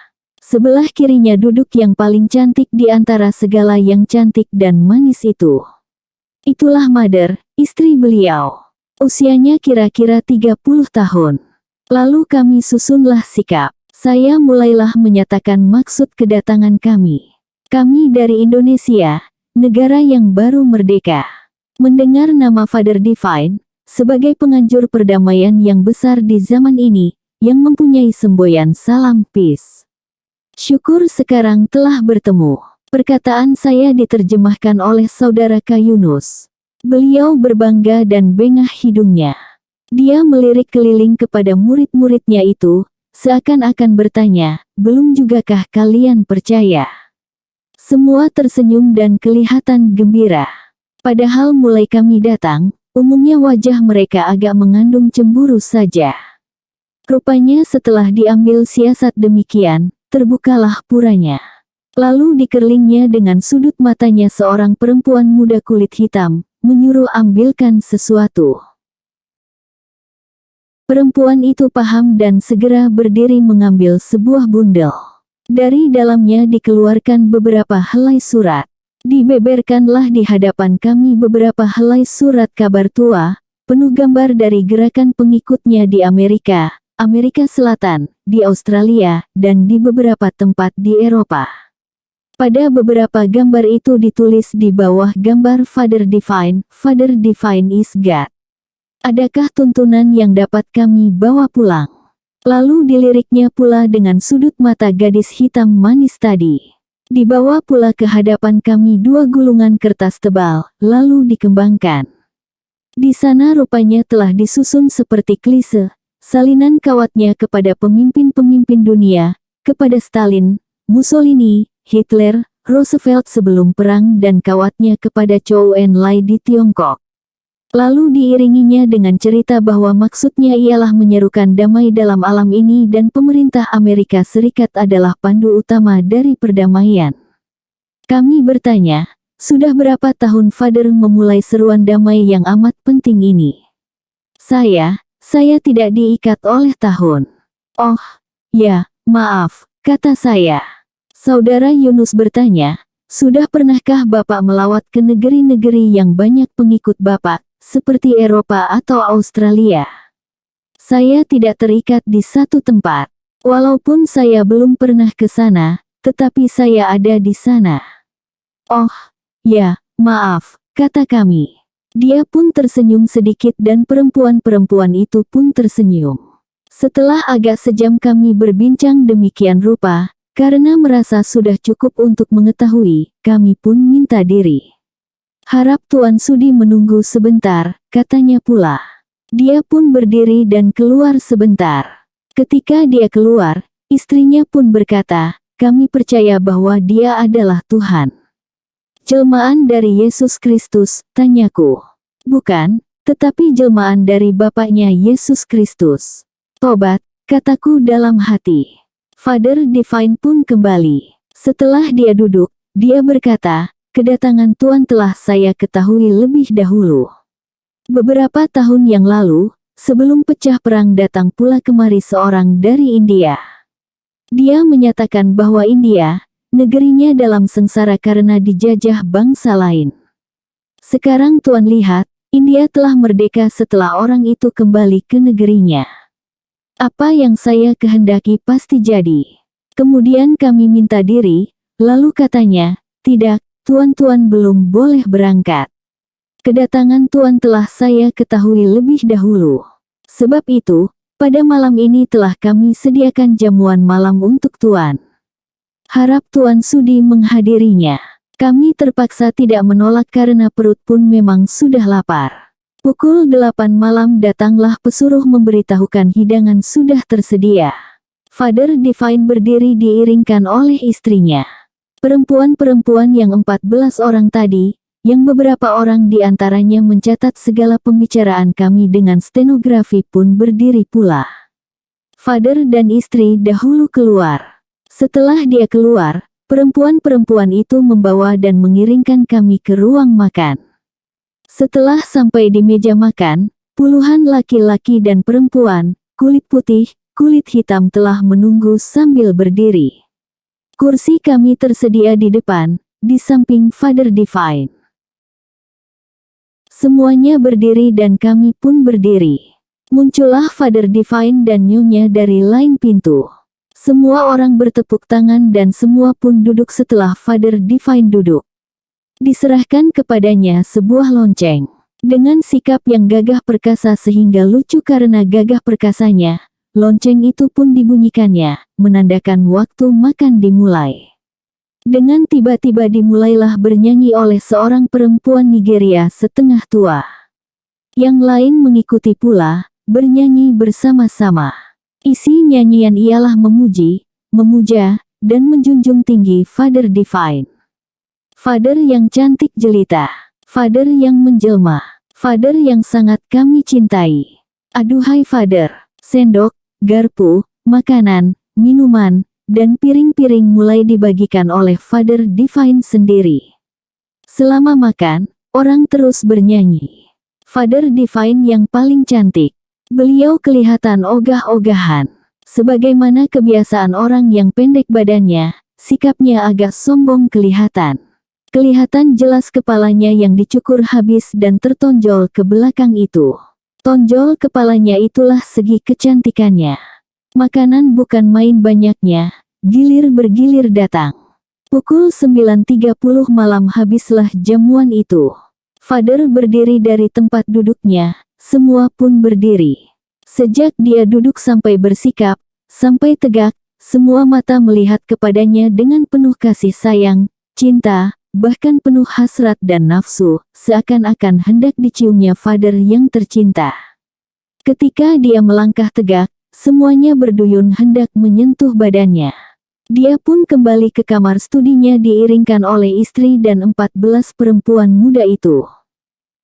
Sebelah kirinya duduk yang paling cantik di antara segala yang cantik dan manis itu. Itulah Mother, istri beliau. Usianya kira-kira 30 tahun. Lalu kami susunlah sikap. Saya mulailah menyatakan maksud kedatangan kami. Kami dari Indonesia, negara yang baru merdeka. Mendengar nama Father Divine, sebagai penganjur perdamaian yang besar di zaman ini, yang mempunyai semboyan salam peace. Syukur sekarang telah bertemu. Perkataan saya diterjemahkan oleh saudara K. Yunus. Beliau berbangga dan bengah hidungnya. Dia melirik keliling kepada murid-muridnya itu, seakan-akan bertanya, belum jugakah kalian percaya? Semua tersenyum dan kelihatan gembira. Padahal mulai kami datang, umumnya wajah mereka agak mengandung cemburu saja. Rupanya setelah diambil siasat demikian, terbukalah puranya. Lalu dikerlingnya dengan sudut matanya seorang perempuan muda kulit hitam, menyuruh ambilkan sesuatu. Perempuan itu paham dan segera berdiri mengambil sebuah bundel. Dari dalamnya dikeluarkan beberapa helai surat. Dibeberkanlah di hadapan kami beberapa helai surat kabar tua, penuh gambar dari gerakan pengikutnya di Amerika, Amerika Selatan, di Australia, dan di beberapa tempat di Eropa. Pada beberapa gambar itu ditulis di bawah gambar Father Divine is God. Adakah tuntunan yang dapat kami bawa pulang? Lalu diliriknya pula dengan sudut mata gadis hitam manis tadi. Dibawa pula ke hadapan kami dua gulungan kertas tebal, lalu dikembangkan. Di sana rupanya telah disusun seperti klise, salinan kawatnya kepada pemimpin-pemimpin dunia, kepada Stalin, Mussolini, Hitler, Roosevelt sebelum perang dan kawatnya kepada Chou Enlai di Tiongkok. Lalu diiringinya dengan cerita bahwa maksudnya ialah menyerukan damai dalam alam ini dan pemerintah Amerika Serikat adalah pandu utama dari perdamaian. Kami bertanya, sudah berapa tahun Father memulai seruan damai yang amat penting ini? Saya tidak diikat oleh tahun. Oh, ya, maaf, kata saya. Saudara Yunus bertanya, sudah pernahkah Bapak melawat ke negeri-negeri yang banyak pengikut Bapak, seperti Eropa atau Australia? Saya tidak terikat di satu tempat. Walaupun saya belum pernah ke sana, tetapi saya ada di sana. Oh, ya, maaf, kata kami. Dia pun tersenyum sedikit dan perempuan-perempuan itu pun tersenyum. Setelah agak sejam kami berbincang demikian rupa, karena merasa sudah cukup untuk mengetahui, kami pun minta diri. Harap Tuan Sudi menunggu sebentar, katanya pula. Dia pun berdiri dan keluar sebentar. Ketika dia keluar, istrinya pun berkata, kami percaya bahwa dia adalah Tuhan. Jelmaan dari Yesus Kristus, tanyaku. Bukan, tetapi jelmaan dari Bapaknya Yesus Kristus. Tobat, kataku dalam hati. Father Divine pun kembali. Setelah dia duduk, dia berkata, kedatangan Tuan telah saya ketahui lebih dahulu. Beberapa tahun yang lalu, sebelum pecah perang datang pula kemari seorang dari India. Dia menyatakan bahwa India, negerinya dalam sengsara karena dijajah bangsa lain. Sekarang Tuan lihat, India telah merdeka setelah orang itu kembali ke negerinya. Apa yang saya kehendaki pasti jadi. Kemudian kami minta diri, lalu katanya, tidak, Tuan-tuan belum boleh berangkat. Kedatangan Tuan telah saya ketahui lebih dahulu. Sebab itu, pada malam ini telah kami sediakan jamuan malam untuk Tuan. Harap Tuan Sudi menghadirinya. Kami terpaksa tidak menolak karena perut pun memang sudah lapar. Pukul 8 malam datanglah pesuruh memberitahukan hidangan sudah tersedia. Father Divine berdiri diiringkan oleh istrinya. Perempuan-perempuan yang 14 orang tadi, yang beberapa orang di antaranya mencatat segala pembicaraan kami dengan stenografi pun berdiri pula. Father dan istri dahulu keluar. Setelah dia keluar, perempuan-perempuan itu membawa dan mengiringkan kami ke ruang makan. Setelah sampai di meja makan, puluhan laki-laki dan perempuan, kulit putih, kulit hitam telah menunggu sambil berdiri. Kursi kami tersedia di depan, di samping Father Divine. Semuanya berdiri dan kami pun berdiri. Muncullah Father Divine dan Nyonya dari lain pintu. Semua orang bertepuk tangan dan semua pun duduk setelah Father Divine duduk. Diserahkan kepadanya sebuah lonceng. Dengan sikap yang gagah perkasa sehingga lucu karena gagah perkasanya, lonceng itu pun dibunyikannya, menandakan waktu makan dimulai. Dengan tiba-tiba dimulailah bernyanyi oleh seorang perempuan Nigeria setengah tua. Yang lain mengikuti pula, bernyanyi bersama-sama. Isi nyanyian ialah memuji, memuja, dan menjunjung tinggi Father Divine. Father yang cantik jelita, Father yang menjelma, Father yang sangat kami cintai. Aduhai Father, sendok, garpu, makanan, minuman, dan piring-piring mulai dibagikan oleh Father Divine sendiri. Selama makan, orang terus bernyanyi. Father Divine yang paling cantik. Beliau kelihatan ogah-ogahan. Sebagaimana kebiasaan orang yang pendek badannya, sikapnya agak sombong kelihatan. Kelihatan jelas kepalanya yang dicukur habis dan tertonjol ke belakang itu. Tonjol kepalanya itulah segi kecantikannya. Makanan bukan main banyaknya, gilir bergilir datang. Pukul 9.30 malam habislah jamuan itu. Father berdiri dari tempat duduknya, semua pun berdiri. Sejak dia duduk sampai bersikap, sampai tegak, semua mata melihat kepadanya dengan penuh kasih sayang, cinta, bahkan penuh hasrat dan nafsu, seakan-akan hendak diciumnya Father yang tercinta. Ketika dia melangkah tegak, semuanya berduyun hendak menyentuh badannya. Dia pun kembali ke kamar studinya diiringkan oleh istri dan 14 perempuan muda itu.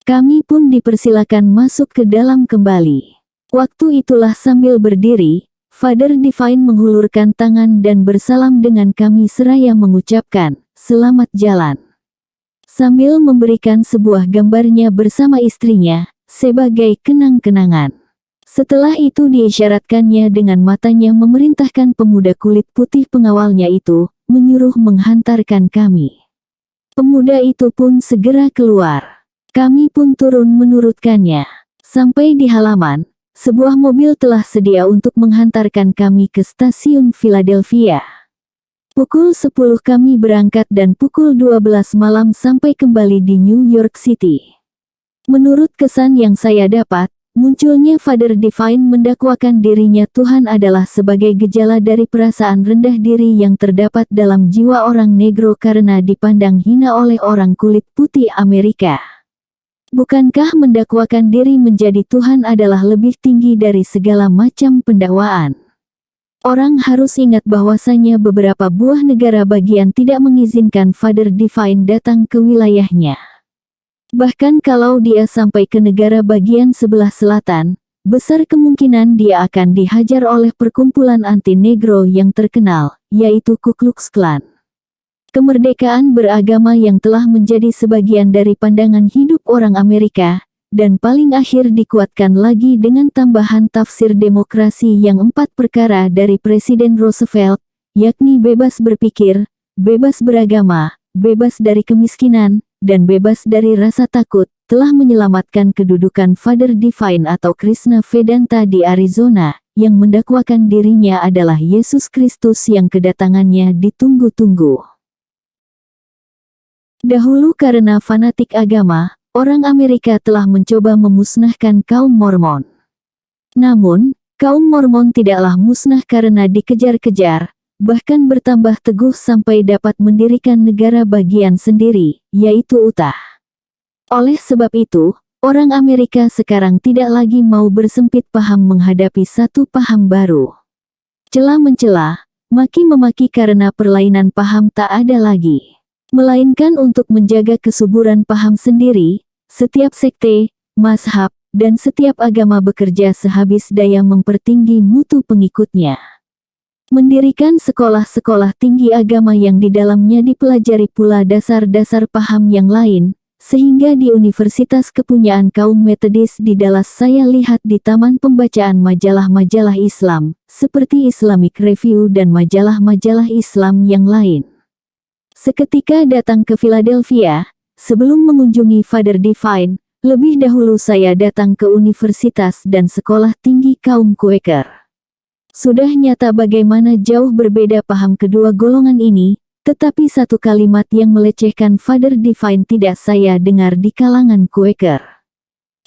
Kami pun dipersilakan masuk ke dalam kembali. Waktu itulah sambil berdiri, Father Divine menghulurkan tangan dan bersalam dengan kami seraya mengucapkan, "Selamat jalan." Sambil memberikan sebuah gambarnya bersama istrinya, sebagai kenang-kenangan. Setelah itu diisyaratkannya dengan matanya memerintahkan pemuda kulit putih pengawalnya itu, menyuruh menghantarkan kami. Pemuda itu pun segera keluar. Kami pun turun menurutkannya. Sampai di halaman, sebuah mobil telah sedia untuk menghantarkan kami ke stasiun Philadelphia. Pukul 10 kami berangkat dan pukul 12 malam sampai kembali di New York City. Menurut kesan yang saya dapat, munculnya Father Divine mendakwakan dirinya Tuhan adalah sebagai gejala dari perasaan rendah diri yang terdapat dalam jiwa orang negro karena dipandang hina oleh orang kulit putih Amerika. Bukankah mendakwakan diri menjadi Tuhan adalah lebih tinggi dari segala macam pendakwaan? Orang harus ingat bahwasanya beberapa buah negara bagian tidak mengizinkan Father Divine datang ke wilayahnya. Bahkan kalau dia sampai ke negara bagian sebelah selatan, besar kemungkinan dia akan dihajar oleh perkumpulan anti-negro yang terkenal, yaitu Ku Klux Klan. Kemerdekaan beragama yang telah menjadi sebagian dari pandangan hidup orang Amerika, dan paling akhir dikuatkan lagi dengan tambahan tafsir demokrasi yang 4 perkara dari Presiden Roosevelt, yakni bebas berpikir, bebas beragama, bebas dari kemiskinan, dan bebas dari rasa takut, telah menyelamatkan kedudukan Father Divine atau Krishna Vedanta di Arizona, yang mendakwakan dirinya adalah Yesus Kristus yang kedatangannya ditunggu-tunggu. Dahulu karena fanatik agama, orang Amerika telah mencoba memusnahkan kaum Mormon. Namun, kaum Mormon tidaklah musnah karena dikejar-kejar, bahkan bertambah teguh sampai dapat mendirikan negara bagian sendiri, yaitu Utah. Oleh sebab itu, orang Amerika sekarang tidak lagi mau bersempit paham menghadapi satu paham baru. Cela-mencela, maki-memaki karena perlainan paham tak ada lagi. Melainkan untuk menjaga kesuburan paham sendiri, setiap sekte, mazhab, dan setiap agama bekerja sehabis daya mempertinggi mutu pengikutnya. Mendirikan sekolah-sekolah tinggi agama yang di dalamnya dipelajari pula dasar-dasar paham yang lain, sehingga di Universitas Kepunyaan Kaum Metodis di Dallas saya lihat di taman pembacaan majalah-majalah Islam, seperti Islamic Review dan majalah-majalah Islam yang lain. Seketika datang ke Philadelphia, sebelum mengunjungi Father Divine, lebih dahulu saya datang ke universitas dan sekolah tinggi kaum Quaker. Sudah nyata bagaimana jauh berbeda paham kedua golongan ini, tetapi satu kalimat yang melecehkan Father Divine tidak saya dengar di kalangan Quaker.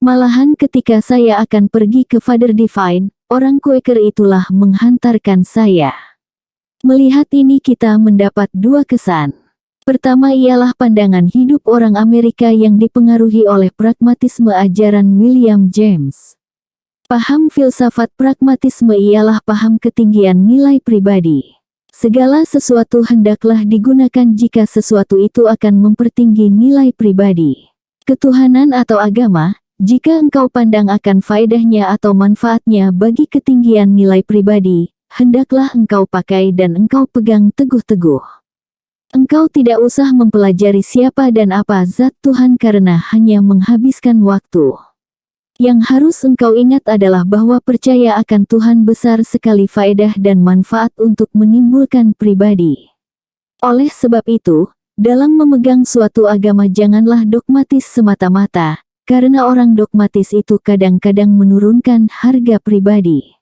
Malahan ketika saya akan pergi ke Father Divine, orang Quaker itulah menghantarkan saya. Melihat ini kita mendapat dua kesan. Pertama ialah pandangan hidup orang Amerika yang dipengaruhi oleh pragmatisme ajaran William James. Paham filsafat pragmatisme ialah paham ketinggian nilai pribadi. Segala sesuatu hendaklah digunakan jika sesuatu itu akan mempertinggi nilai pribadi. Ketuhanan atau agama, jika engkau pandang akan faedahnya atau manfaatnya bagi ketinggian nilai pribadi, hendaklah engkau pakai dan engkau pegang teguh-teguh. Engkau tidak usah mempelajari siapa dan apa zat Tuhan karena hanya menghabiskan waktu. Yang harus engkau ingat adalah bahwa percaya akan Tuhan besar sekali faedah dan manfaat untuk menimbulkan pribadi. Oleh sebab itu, dalam memegang suatu agama janganlah dogmatis semata-mata, karena orang dogmatis itu kadang-kadang menurunkan harga pribadi.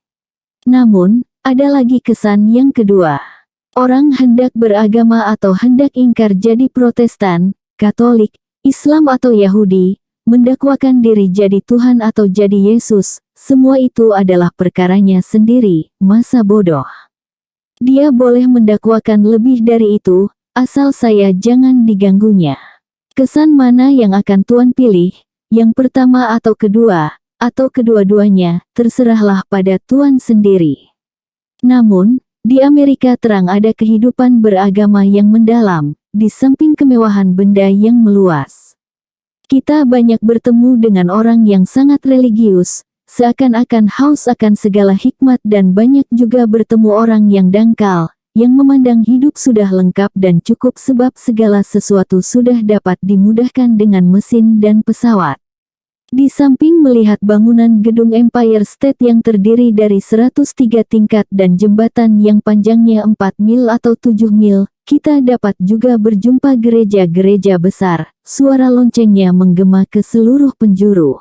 Namun, ada lagi kesan yang kedua. Orang hendak beragama atau hendak ingkar jadi Protestan, Katolik, Islam atau Yahudi, mendakwakan diri jadi Tuhan atau jadi Yesus, semua itu adalah perkaranya sendiri, masa bodoh. Dia boleh mendakwakan lebih dari itu, asal saya jangan diganggunya. Kesan mana yang akan Tuhan pilih, yang pertama atau kedua, atau kedua-duanya, terserahlah pada Tuhan sendiri. Namun, di Amerika terang ada kehidupan beragama yang mendalam, di samping kemewahan benda yang meluas. Kita banyak bertemu dengan orang yang sangat religius, seakan-akan haus akan segala hikmat dan banyak juga bertemu orang yang dangkal, yang memandang hidup sudah lengkap dan cukup sebab segala sesuatu sudah dapat dimudahkan dengan mesin dan pesawat. Di samping melihat bangunan gedung Empire State yang terdiri dari 103 tingkat dan jembatan yang panjangnya 4 mil atau 7 mil, kita dapat juga berjumpa gereja-gereja besar, suara loncengnya menggema ke seluruh penjuru.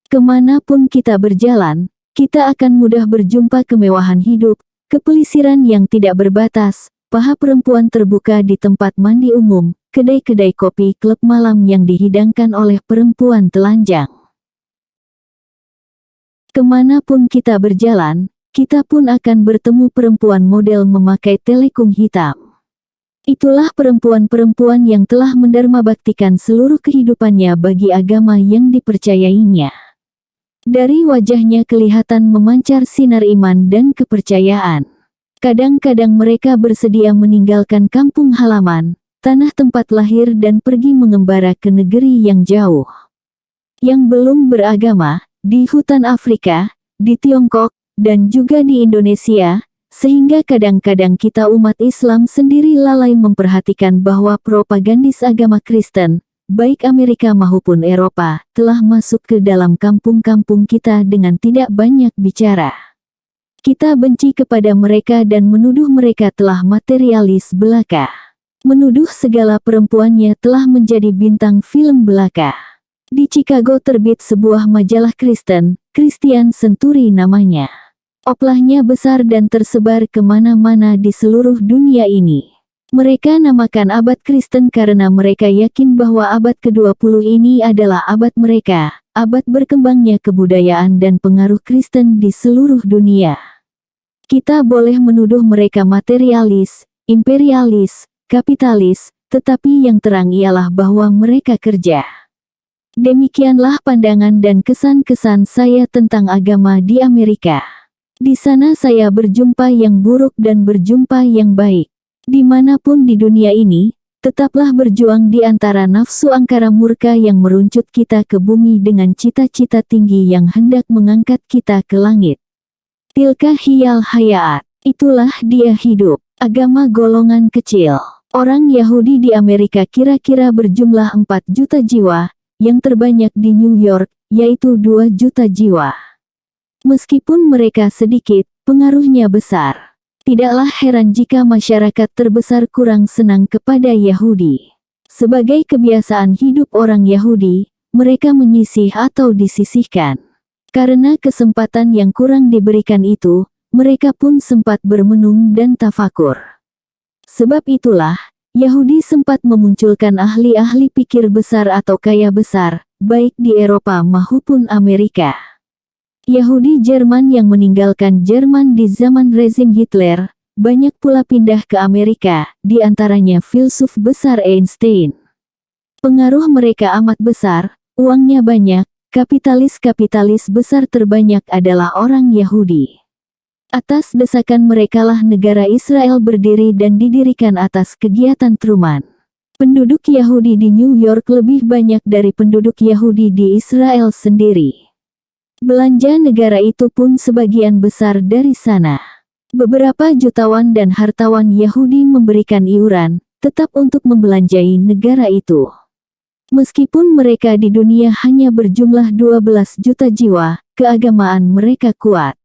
Kemanapun kita berjalan, kita akan mudah berjumpa kemewahan hidup, kepelisiran yang tidak berbatas, paha perempuan terbuka di tempat mandi umum, kedai-kedai kopi klub malam yang dihidangkan oleh perempuan telanjang. Kemanapun kita berjalan, kita pun akan bertemu perempuan model memakai telekung hitam. Itulah perempuan-perempuan yang telah mendarmabaktikan seluruh kehidupannya bagi agama yang dipercayainya. Dari wajahnya kelihatan memancar sinar iman dan kepercayaan. Kadang-kadang mereka bersedia meninggalkan kampung halaman, tanah tempat lahir dan pergi mengembara ke negeri yang jauh. Yang belum beragama, di hutan Afrika, di Tiongkok, dan juga di Indonesia, sehingga kadang-kadang kita umat Islam sendiri lalai memperhatikan bahwa propagandis agama Kristen, baik Amerika maupun Eropa, telah masuk ke dalam kampung-kampung kita dengan tidak banyak bicara. Kita benci kepada mereka dan menuduh mereka telah materialis belaka. Menuduh segala perempuannya telah menjadi bintang film belaka. Di Chicago terbit sebuah majalah Kristen, Christian Century namanya. Oplahnya besar dan tersebar kemana-mana di seluruh dunia ini. Mereka namakan abad Kristen karena mereka yakin bahwa abad ke-20 ini adalah abad mereka, abad berkembangnya kebudayaan dan pengaruh Kristen di seluruh dunia. Kita boleh menuduh mereka materialis, imperialis, kapitalis, tetapi yang terang ialah bahwa mereka kerja. Demikianlah pandangan dan kesan-kesan saya tentang agama di Amerika. Di sana saya berjumpa yang buruk dan berjumpa yang baik. Dimanapun di dunia ini, tetaplah berjuang di antara nafsu angkara murka yang meruncut kita ke bumi dengan cita-cita tinggi yang hendak mengangkat kita ke langit. Tilka hiyal hayaat, itulah dia hidup, agama golongan kecil. Orang Yahudi di Amerika kira-kira berjumlah 4 juta jiwa, yang terbanyak di New York, yaitu 2 juta jiwa. Meskipun mereka sedikit, pengaruhnya besar. Tidaklah heran jika masyarakat terbesar kurang senang kepada Yahudi. Sebagai kebiasaan hidup orang Yahudi, mereka menyisih atau disisihkan. Karena kesempatan yang kurang diberikan itu, mereka pun sempat bermenung dan tafakur. Sebab itulah, Yahudi sempat memunculkan ahli-ahli pikir besar atau kaya besar, baik di Eropa maupun Amerika. Yahudi Jerman yang meninggalkan Jerman di zaman rezim Hitler, banyak pula pindah ke Amerika, di antaranya filsuf besar Einstein. Pengaruh mereka amat besar, uangnya banyak, kapitalis besar terbanyak adalah orang Yahudi. Atas desakan merekalah negara Israel berdiri dan didirikan atas kegiatan Truman. Penduduk Yahudi di New York lebih banyak dari penduduk Yahudi di Israel sendiri. Belanja negara itu pun sebagian besar dari sana. Beberapa jutawan dan hartawan Yahudi memberikan iuran, tetap untuk membelanjai negara itu. Meskipun mereka di dunia hanya berjumlah 12 juta jiwa, keagamaan mereka kuat.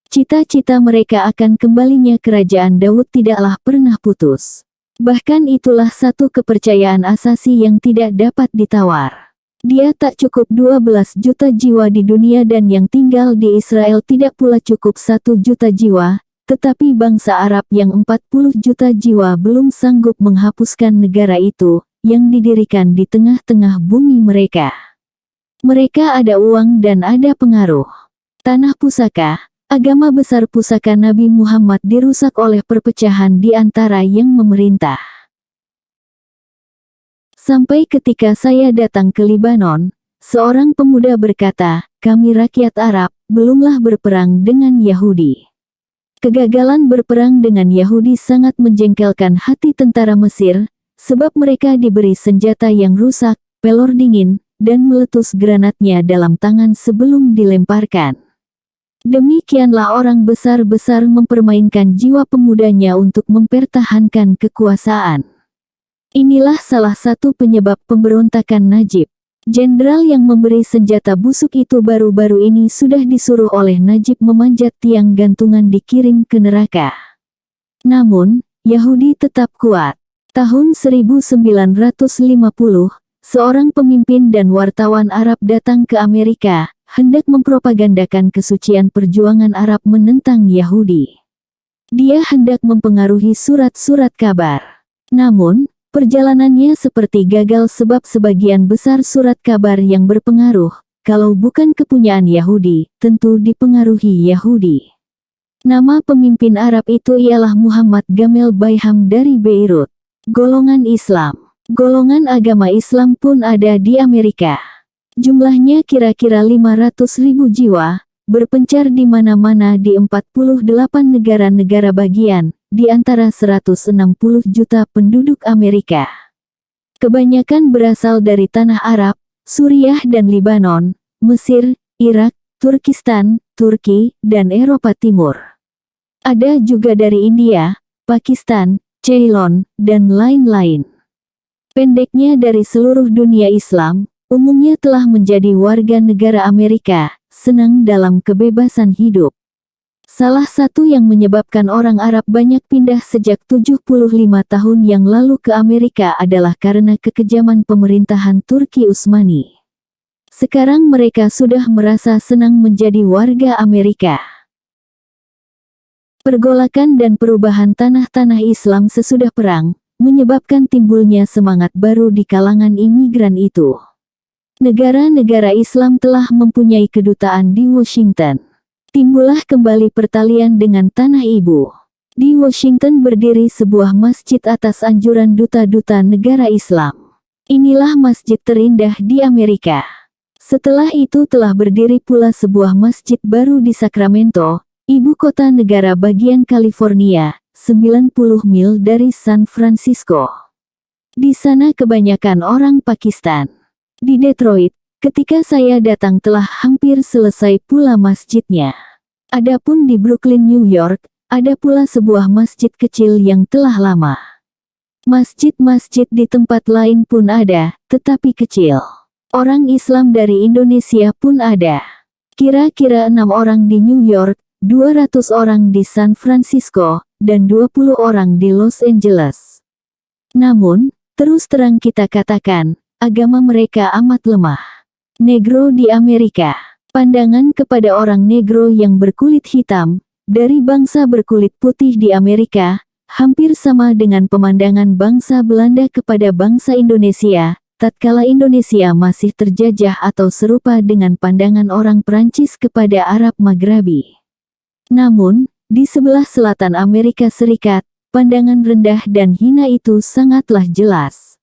Cita-cita mereka akan kembalinya kerajaan Daud tidaklah pernah putus. Bahkan itulah satu kepercayaan asasi yang tidak dapat ditawar. Dia tak cukup 12 juta jiwa di dunia dan yang tinggal di Israel tidak pula cukup 1 juta jiwa, tetapi bangsa Arab yang 40 juta jiwa belum sanggup menghapuskan negara itu, yang didirikan di tengah-tengah bumi mereka. Mereka ada uang dan ada pengaruh. Tanah pusaka. Agama besar pusaka Nabi Muhammad dirusak oleh perpecahan di antara yang memerintah. Sampai ketika saya datang ke Libanon, seorang pemuda berkata, kami rakyat Arab, belumlah berperang dengan Yahudi. Kegagalan berperang dengan Yahudi sangat menjengkelkan hati tentara Mesir, sebab mereka diberi senjata yang rusak, pelor dingin, dan meletus granatnya dalam tangan sebelum dilemparkan. Demikianlah orang besar-besar mempermainkan jiwa pemudanya untuk mempertahankan kekuasaan. Inilah salah satu penyebab pemberontakan Najib. Jenderal yang memberi senjata busuk itu baru-baru ini sudah disuruh oleh Najib memanjat tiang gantungan dikirim ke neraka. Namun, Yahudi tetap kuat. Tahun 1950, seorang pemimpin dan wartawan Arab datang ke Amerika, hendak mempropagandakan kesucian perjuangan Arab menentang Yahudi. Dia hendak mempengaruhi surat-surat kabar. Namun, perjalanannya seperti gagal sebab sebagian besar surat kabar yang berpengaruh, kalau bukan kepunyaan Yahudi, tentu dipengaruhi Yahudi. Nama pemimpin Arab itu ialah Muhammad Gamel Bayham dari Beirut. Golongan Islam. Golongan agama Islam pun ada di Amerika. Jumlahnya kira-kira 500.000 jiwa, berpencar di mana-mana di 48 negara-negara bagian, di antara 160 juta penduduk Amerika. Kebanyakan berasal dari tanah Arab, Suriah dan Libanon, Mesir, Irak, Turkistan, Turki, dan Eropa Timur. Ada juga dari India, Pakistan, Ceylon, dan lain-lain. Pendeknya dari seluruh dunia Islam, umumnya telah menjadi warga negara Amerika, senang dalam kebebasan hidup. Salah satu yang menyebabkan orang Arab banyak pindah sejak 75 tahun yang lalu ke Amerika adalah karena kekejaman pemerintahan Turki Utsmani. Sekarang mereka sudah merasa senang menjadi warga Amerika. Pergolakan dan perubahan tanah-tanah Islam sesudah perang, menyebabkan timbulnya semangat baru di kalangan imigran itu. Negara-negara Islam telah mempunyai kedutaan di Washington. Timbullah kembali pertalian dengan tanah ibu. Di Washington berdiri sebuah masjid atas anjuran duta-duta negara Islam. Inilah masjid terindah di Amerika. Setelah itu telah berdiri pula sebuah masjid baru di Sacramento, ibu kota negara bagian California, 90 mil dari San Francisco. Di sana kebanyakan orang Pakistan. Di Detroit, ketika saya datang telah hampir selesai pula masjidnya. Adapun di Brooklyn, New York, ada pula sebuah masjid kecil yang telah lama. Masjid-masjid di tempat lain pun ada, tetapi kecil. Orang Islam dari Indonesia pun ada. Kira-kira 6 orang di New York, 200 orang di San Francisco, dan 20 orang di Los Angeles. Namun, terus terang kita katakan, agama mereka amat lemah. Negro di Amerika. Pandangan kepada orang negro yang berkulit hitam, dari bangsa berkulit putih di Amerika, hampir sama dengan pemandangan bangsa Belanda kepada bangsa Indonesia, tatkala Indonesia masih terjajah atau serupa dengan pandangan orang Prancis kepada Arab Maghribi. Namun, di sebelah selatan Amerika Serikat, pandangan rendah dan hina itu sangatlah jelas.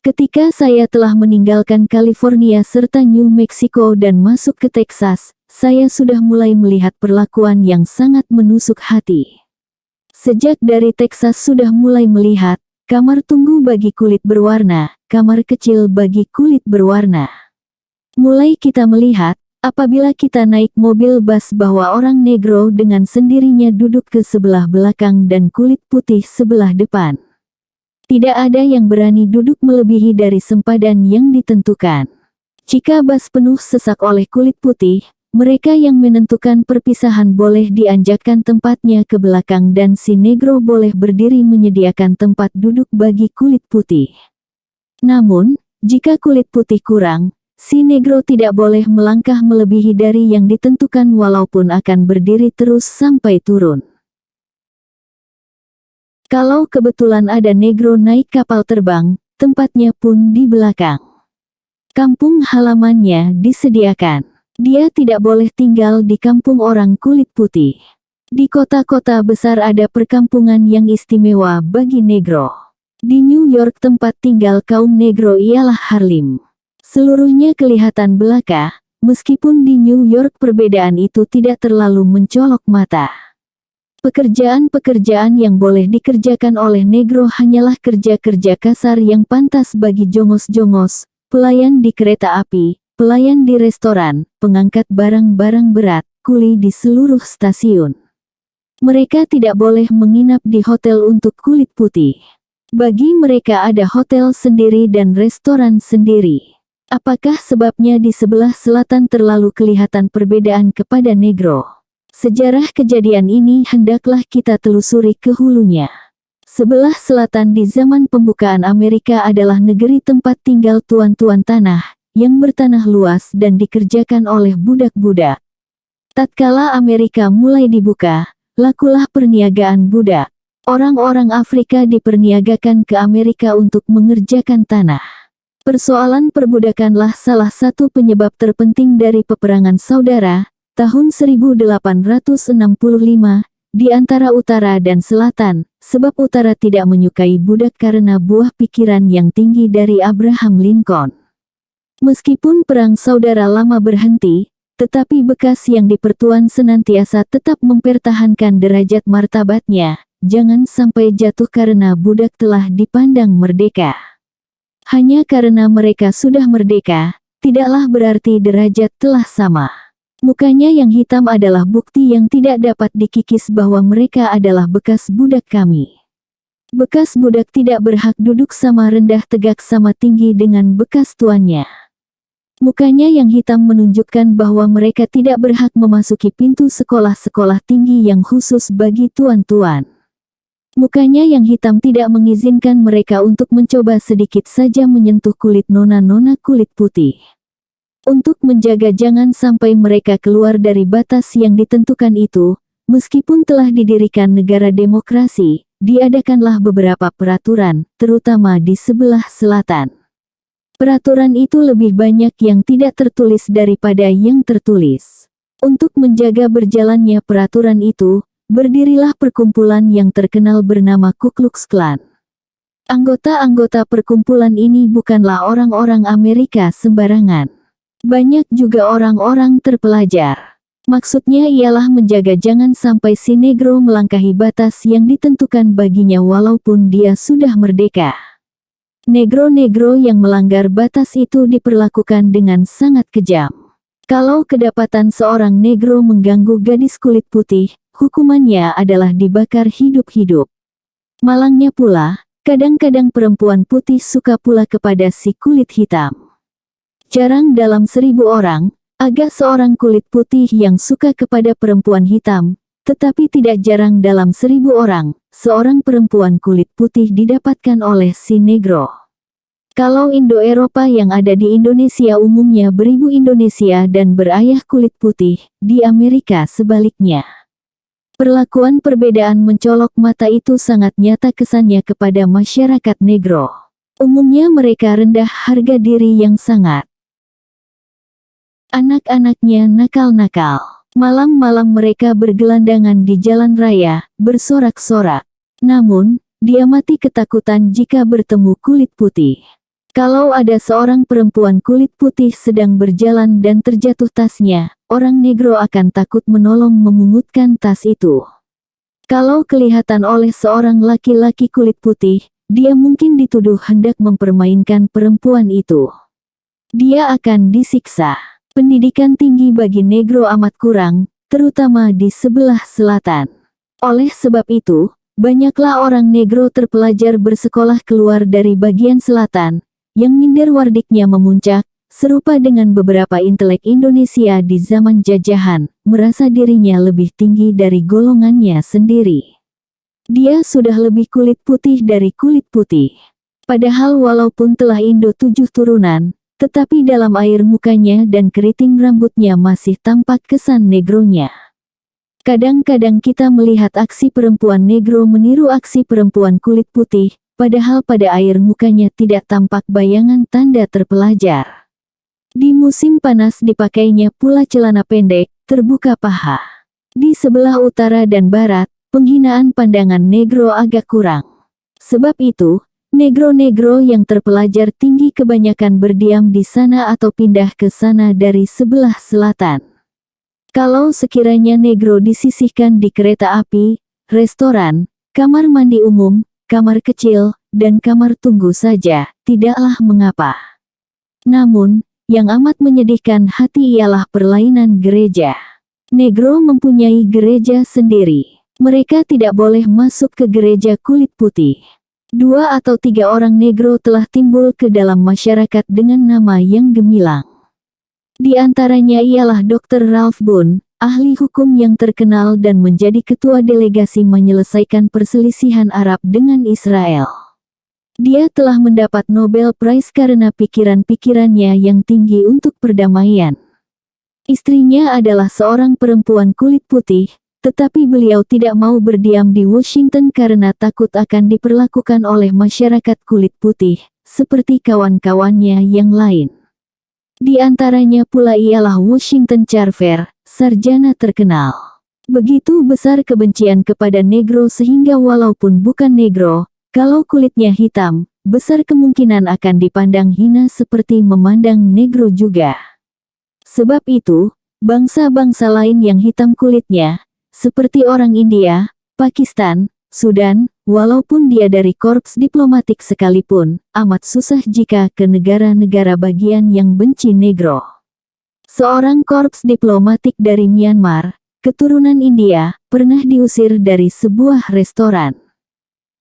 Ketika saya telah meninggalkan California serta New Mexico dan masuk ke Texas, saya sudah mulai melihat perlakuan yang sangat menusuk hati. Sejak dari Texas sudah mulai melihat kamar tunggu bagi kulit berwarna, kamar kecil bagi kulit berwarna. Mulai kita melihat, apabila kita naik mobil bus bahwa orang negro dengan sendirinya duduk ke sebelah belakang dan kulit putih sebelah depan. Tidak ada yang berani duduk melebihi dari sempadan yang ditentukan. Jika bus penuh sesak oleh kulit putih, mereka yang menentukan perpisahan boleh dianjakkan tempatnya ke belakang dan si negro boleh berdiri menyediakan tempat duduk bagi kulit putih. Namun, jika kulit putih kurang, si negro tidak boleh melangkah melebihi dari yang ditentukan walaupun akan berdiri terus sampai turun. Kalau kebetulan ada negro naik kapal terbang, tempatnya pun di belakang. Kampung halamannya disediakan. Dia tidak boleh tinggal di kampung orang kulit putih. Di kota-kota besar ada perkampungan yang istimewa bagi negro. Di New York tempat tinggal kaum negro ialah Harlem. Seluruhnya kelihatan belaka, meskipun di New York perbedaan itu tidak terlalu mencolok mata. Pekerjaan-pekerjaan yang boleh dikerjakan oleh negro hanyalah kerja-kerja kasar yang pantas bagi jongos-jongos, pelayan di kereta api, pelayan di restoran, pengangkat barang-barang berat, kuli di seluruh stasiun. Mereka tidak boleh menginap di hotel untuk kulit putih. Bagi mereka ada hotel sendiri dan restoran sendiri. Apakah sebabnya di sebelah selatan terlalu kelihatan perbedaan kepada negro? Sejarah kejadian ini hendaklah kita telusuri ke hulunya. Sebelah selatan di zaman pembukaan Amerika adalah negeri tempat tinggal tuan-tuan tanah, yang bertanah luas dan dikerjakan oleh budak-budak. Tatkala Amerika mulai dibuka, lakulah perniagaan budak. Orang-orang Afrika diperniagakan ke Amerika untuk mengerjakan tanah. Persoalan perbudakanlah salah satu penyebab terpenting dari peperangan saudara, tahun 1865, di antara utara dan selatan, sebab utara tidak menyukai budak karena buah pikiran yang tinggi dari Abraham Lincoln. Meskipun perang saudara lama berhenti, tetapi bekas yang dipertuan senantiasa tetap mempertahankan derajat martabatnya, jangan sampai jatuh karena budak telah dipandang merdeka. Hanya karena mereka sudah merdeka, tidaklah berarti derajat telah sama. Mukanya yang hitam adalah bukti yang tidak dapat dikikis bahwa mereka adalah bekas budak kami. Bekas budak tidak berhak duduk sama rendah tegak sama tinggi dengan bekas tuannya. Mukanya yang hitam menunjukkan bahwa mereka tidak berhak memasuki pintu sekolah-sekolah tinggi yang khusus bagi tuan-tuan. Mukanya yang hitam tidak mengizinkan mereka untuk mencoba sedikit saja menyentuh kulit nona-nona kulit putih. Untuk menjaga jangan sampai mereka keluar dari batas yang ditentukan itu, meskipun telah didirikan negara demokrasi, diadakanlah beberapa peraturan, terutama di sebelah selatan. Peraturan itu lebih banyak yang tidak tertulis daripada yang tertulis. Untuk menjaga berjalannya peraturan itu, berdirilah perkumpulan yang terkenal bernama Ku Klux Klan. Anggota-anggota perkumpulan ini bukanlah orang-orang Amerika sembarangan. Banyak juga orang-orang terpelajar. Maksudnya ialah menjaga jangan sampai si negro melangkahi batas yang ditentukan baginya walaupun dia sudah merdeka. Negro-negro yang melanggar batas itu diperlakukan dengan sangat kejam. Kalau kedapatan seorang negro mengganggu gadis kulit putih, hukumannya adalah dibakar hidup-hidup. Malangnya pula, kadang-kadang perempuan putih suka pula kepada si kulit hitam. Jarang dalam 1000 orang, ada seorang kulit putih yang suka kepada perempuan hitam, tetapi tidak jarang dalam 1000 orang, seorang perempuan kulit putih didapatkan oleh si negro. Kalau Indo-Eropa yang ada di Indonesia umumnya beribu Indonesia dan berayah kulit putih, di Amerika sebaliknya. Perlakuan perbedaan mencolok mata itu sangat nyata kesannya kepada masyarakat negro. Umumnya mereka rendah harga diri yang sangat. Anak-anaknya nakal-nakal. Malam-malam mereka bergelandangan di jalan raya, bersorak-sorak. Namun, dia mati ketakutan jika bertemu kulit putih. Kalau ada seorang perempuan kulit putih sedang berjalan dan terjatuh tasnya, orang negro akan takut menolong memungutkan tas itu. Kalau kelihatan oleh seorang laki-laki kulit putih, dia mungkin dituduh hendak mempermainkan perempuan itu. Dia akan disiksa. Pendidikan tinggi bagi negro amat kurang, terutama di sebelah selatan. Oleh sebab itu, banyaklah orang negro terpelajar bersekolah keluar dari bagian selatan, yang minder wardiknya memuncak, serupa dengan beberapa intelek Indonesia di zaman jajahan, merasa dirinya lebih tinggi dari golongannya sendiri. Dia sudah lebih kulit putih dari kulit putih. Padahal walaupun telah Indo 7 turunan, tetapi dalam air mukanya dan keriting rambutnya masih tampak kesan negronya. Kadang-kadang kita melihat aksi perempuan negro meniru aksi perempuan kulit putih, padahal pada air mukanya tidak tampak bayangan tanda terpelajar. Di musim panas dipakainya pula celana pendek, terbuka paha. Di sebelah utara dan barat, penghinaan pandangan negro agak kurang. Sebab itu, negro-negro yang terpelajar tinggi kebanyakan berdiam di sana atau pindah ke sana dari sebelah selatan. Kalau sekiranya negro disisihkan di kereta api, restoran, kamar mandi umum, kamar kecil, dan kamar tunggu saja, tidaklah mengapa. Namun, yang amat menyedihkan hati ialah perlainan gereja. Negro mempunyai gereja sendiri. Mereka tidak boleh masuk ke gereja kulit putih. 2 atau 3 orang negro telah timbul ke dalam masyarakat dengan nama yang gemilang. Di antaranya ialah Dr. Ralph Boone, ahli hukum yang terkenal dan menjadi ketua delegasi menyelesaikan perselisihan Arab dengan Israel. Dia telah mendapat Nobel Prize karena pikiran-pikirannya yang tinggi untuk perdamaian. Istrinya adalah seorang perempuan kulit putih, tetapi beliau tidak mau berdiam di Washington karena takut akan diperlakukan oleh masyarakat kulit putih, seperti kawan-kawannya yang lain. Di antaranya pula ialah Washington Carver, sarjana terkenal. Begitu besar kebencian kepada negro sehingga walaupun bukan negro, kalau kulitnya hitam, besar kemungkinan akan dipandang hina seperti memandang negro juga. Sebab itu, bangsa-bangsa lain yang hitam kulitnya, seperti orang India, Pakistan, Sudan, walaupun dia dari korps diplomatik sekalipun, amat susah jika ke negara-negara bagian yang benci negro. Seorang korps diplomatik dari Myanmar, keturunan India, pernah diusir dari sebuah restoran.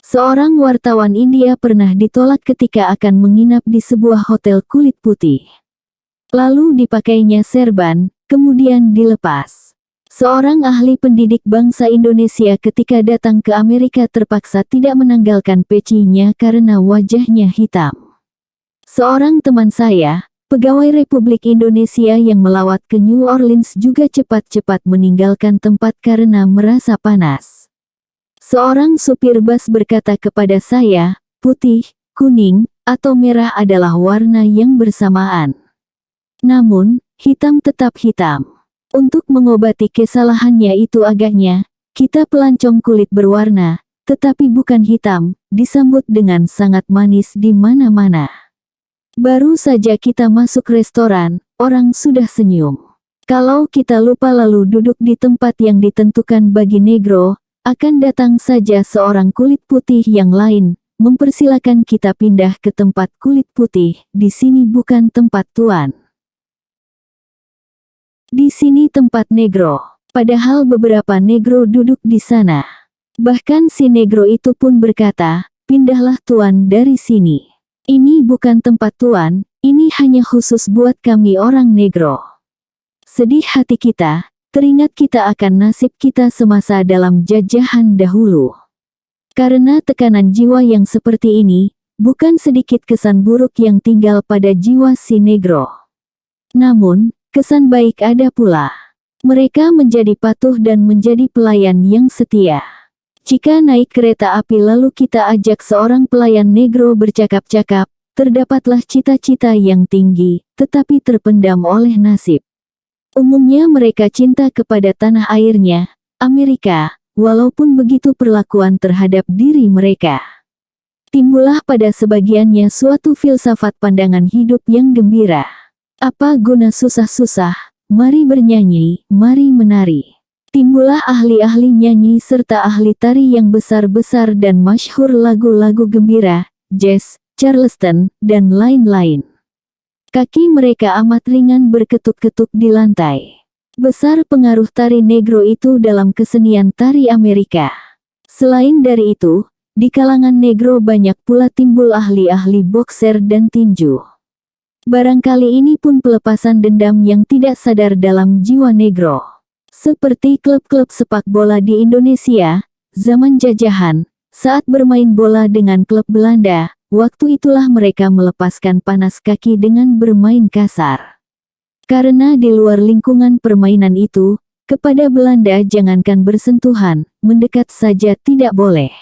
Seorang wartawan India pernah ditolak ketika akan menginap di sebuah hotel kulit putih. Lalu dipakainya serban, kemudian dilepas. Seorang ahli pendidik bangsa Indonesia ketika datang ke Amerika terpaksa tidak menanggalkan pecinya karena wajahnya hitam. Seorang teman saya, pegawai Republik Indonesia yang melawat ke New Orleans juga cepat-cepat meninggalkan tempat karena merasa panas. Seorang supir bus berkata kepada saya, putih, kuning, atau merah adalah warna yang bersamaan. Namun, hitam tetap hitam. Untuk mengobati kesalahannya itu agaknya, kita pelancong kulit berwarna, tetapi bukan hitam, disambut dengan sangat manis di mana-mana. Baru saja kita masuk restoran, orang sudah senyum. Kalau kita lupa lalu duduk di tempat yang ditentukan bagi negro, akan datang saja seorang kulit putih yang lain, mempersilakan kita pindah ke tempat kulit putih, di sini bukan tempat tuan. Di sini tempat negro. Padahal beberapa negro duduk di sana. Bahkan si negro itu pun berkata, pindahlah tuan dari sini. Ini bukan tempat tuan, ini hanya khusus buat kami orang negro. Sedih hati kita, teringat kita akan nasib kita semasa dalam jajahan dahulu. Karena tekanan jiwa yang seperti ini, bukan sedikit kesan buruk yang tinggal pada jiwa si negro. Namun, kesan baik ada pula. Mereka menjadi patuh dan menjadi pelayan yang setia. Jika naik kereta api lalu kita ajak seorang pelayan negro bercakap-cakap, terdapatlah cita-cita yang tinggi, tetapi terpendam oleh nasib. Umumnya mereka cinta kepada tanah airnya, Amerika, walaupun begitu perlakuan terhadap diri mereka. Timbullah pada sebagiannya suatu filsafat pandangan hidup yang gembira. Apa guna susah-susah? Mari bernyanyi, mari menari. Timbullah ahli-ahli nyanyi serta ahli tari yang besar-besar dan masyhur lagu-lagu gembira, jazz, Charleston, dan lain-lain. Kaki mereka amat ringan berketuk-ketuk di lantai. Besar pengaruh tari negro itu dalam kesenian tari Amerika. Selain dari itu, di kalangan negro banyak pula timbul ahli-ahli bokser dan tinju. Barangkali ini pun pelepasan dendam yang tidak sadar dalam jiwa negro. Seperti klub-klub sepak bola di Indonesia, zaman jajahan, saat bermain bola dengan klub Belanda, waktu itulah mereka melepaskan panas kaki dengan bermain kasar. Karena di luar lingkungan permainan itu, kepada Belanda jangankan bersentuhan, mendekat saja tidak boleh.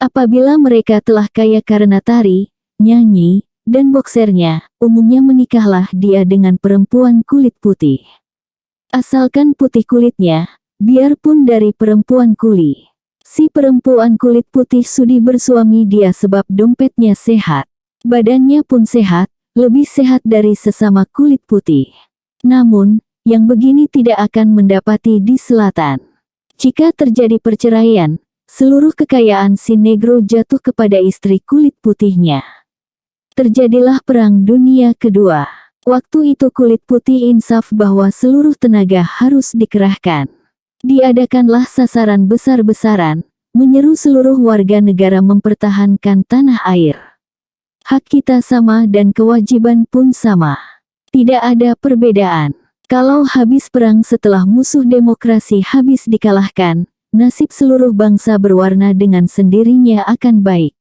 Apabila mereka telah kaya karena tari, nyanyi, dan boksernya, umumnya menikahlah dia dengan perempuan kulit putih. Asalkan putih kulitnya, biarpun dari perempuan kuli. Si perempuan kulit putih sudi bersuami dia sebab dompetnya sehat. Badannya pun sehat, lebih sehat dari sesama kulit putih. Namun, yang begini tidak akan mendapati di selatan. Jika terjadi perceraian, seluruh kekayaan si negro jatuh kepada istri kulit putihnya. Terjadilah Perang Dunia Kedua. Waktu itu kulit putih insaf bahwa seluruh tenaga harus dikerahkan. Diadakanlah sasaran besar-besaran, menyeru seluruh warga negara mempertahankan tanah air. Hak kita sama dan kewajiban pun sama. Tidak ada perbedaan. Kalau habis perang setelah musuh demokrasi habis dikalahkan, nasib seluruh bangsa berwarna dengan sendirinya akan baik.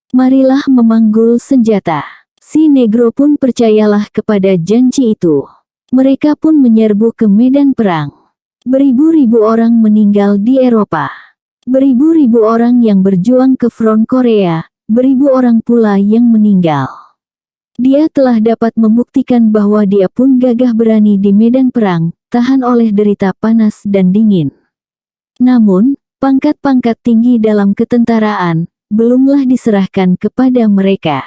Marilah memanggul senjata. Si negro pun percayalah kepada janji itu. Mereka pun menyerbu ke medan perang. Beribu-ribu orang meninggal di Eropa. Beribu-ribu orang yang berjuang ke front Korea, beribu orang pula yang meninggal. Dia telah dapat membuktikan bahwa dia pun gagah berani di medan perang, tahan oleh derita panas dan dingin. Namun, pangkat-pangkat tinggi dalam ketentaraan, belumlah diserahkan kepada mereka.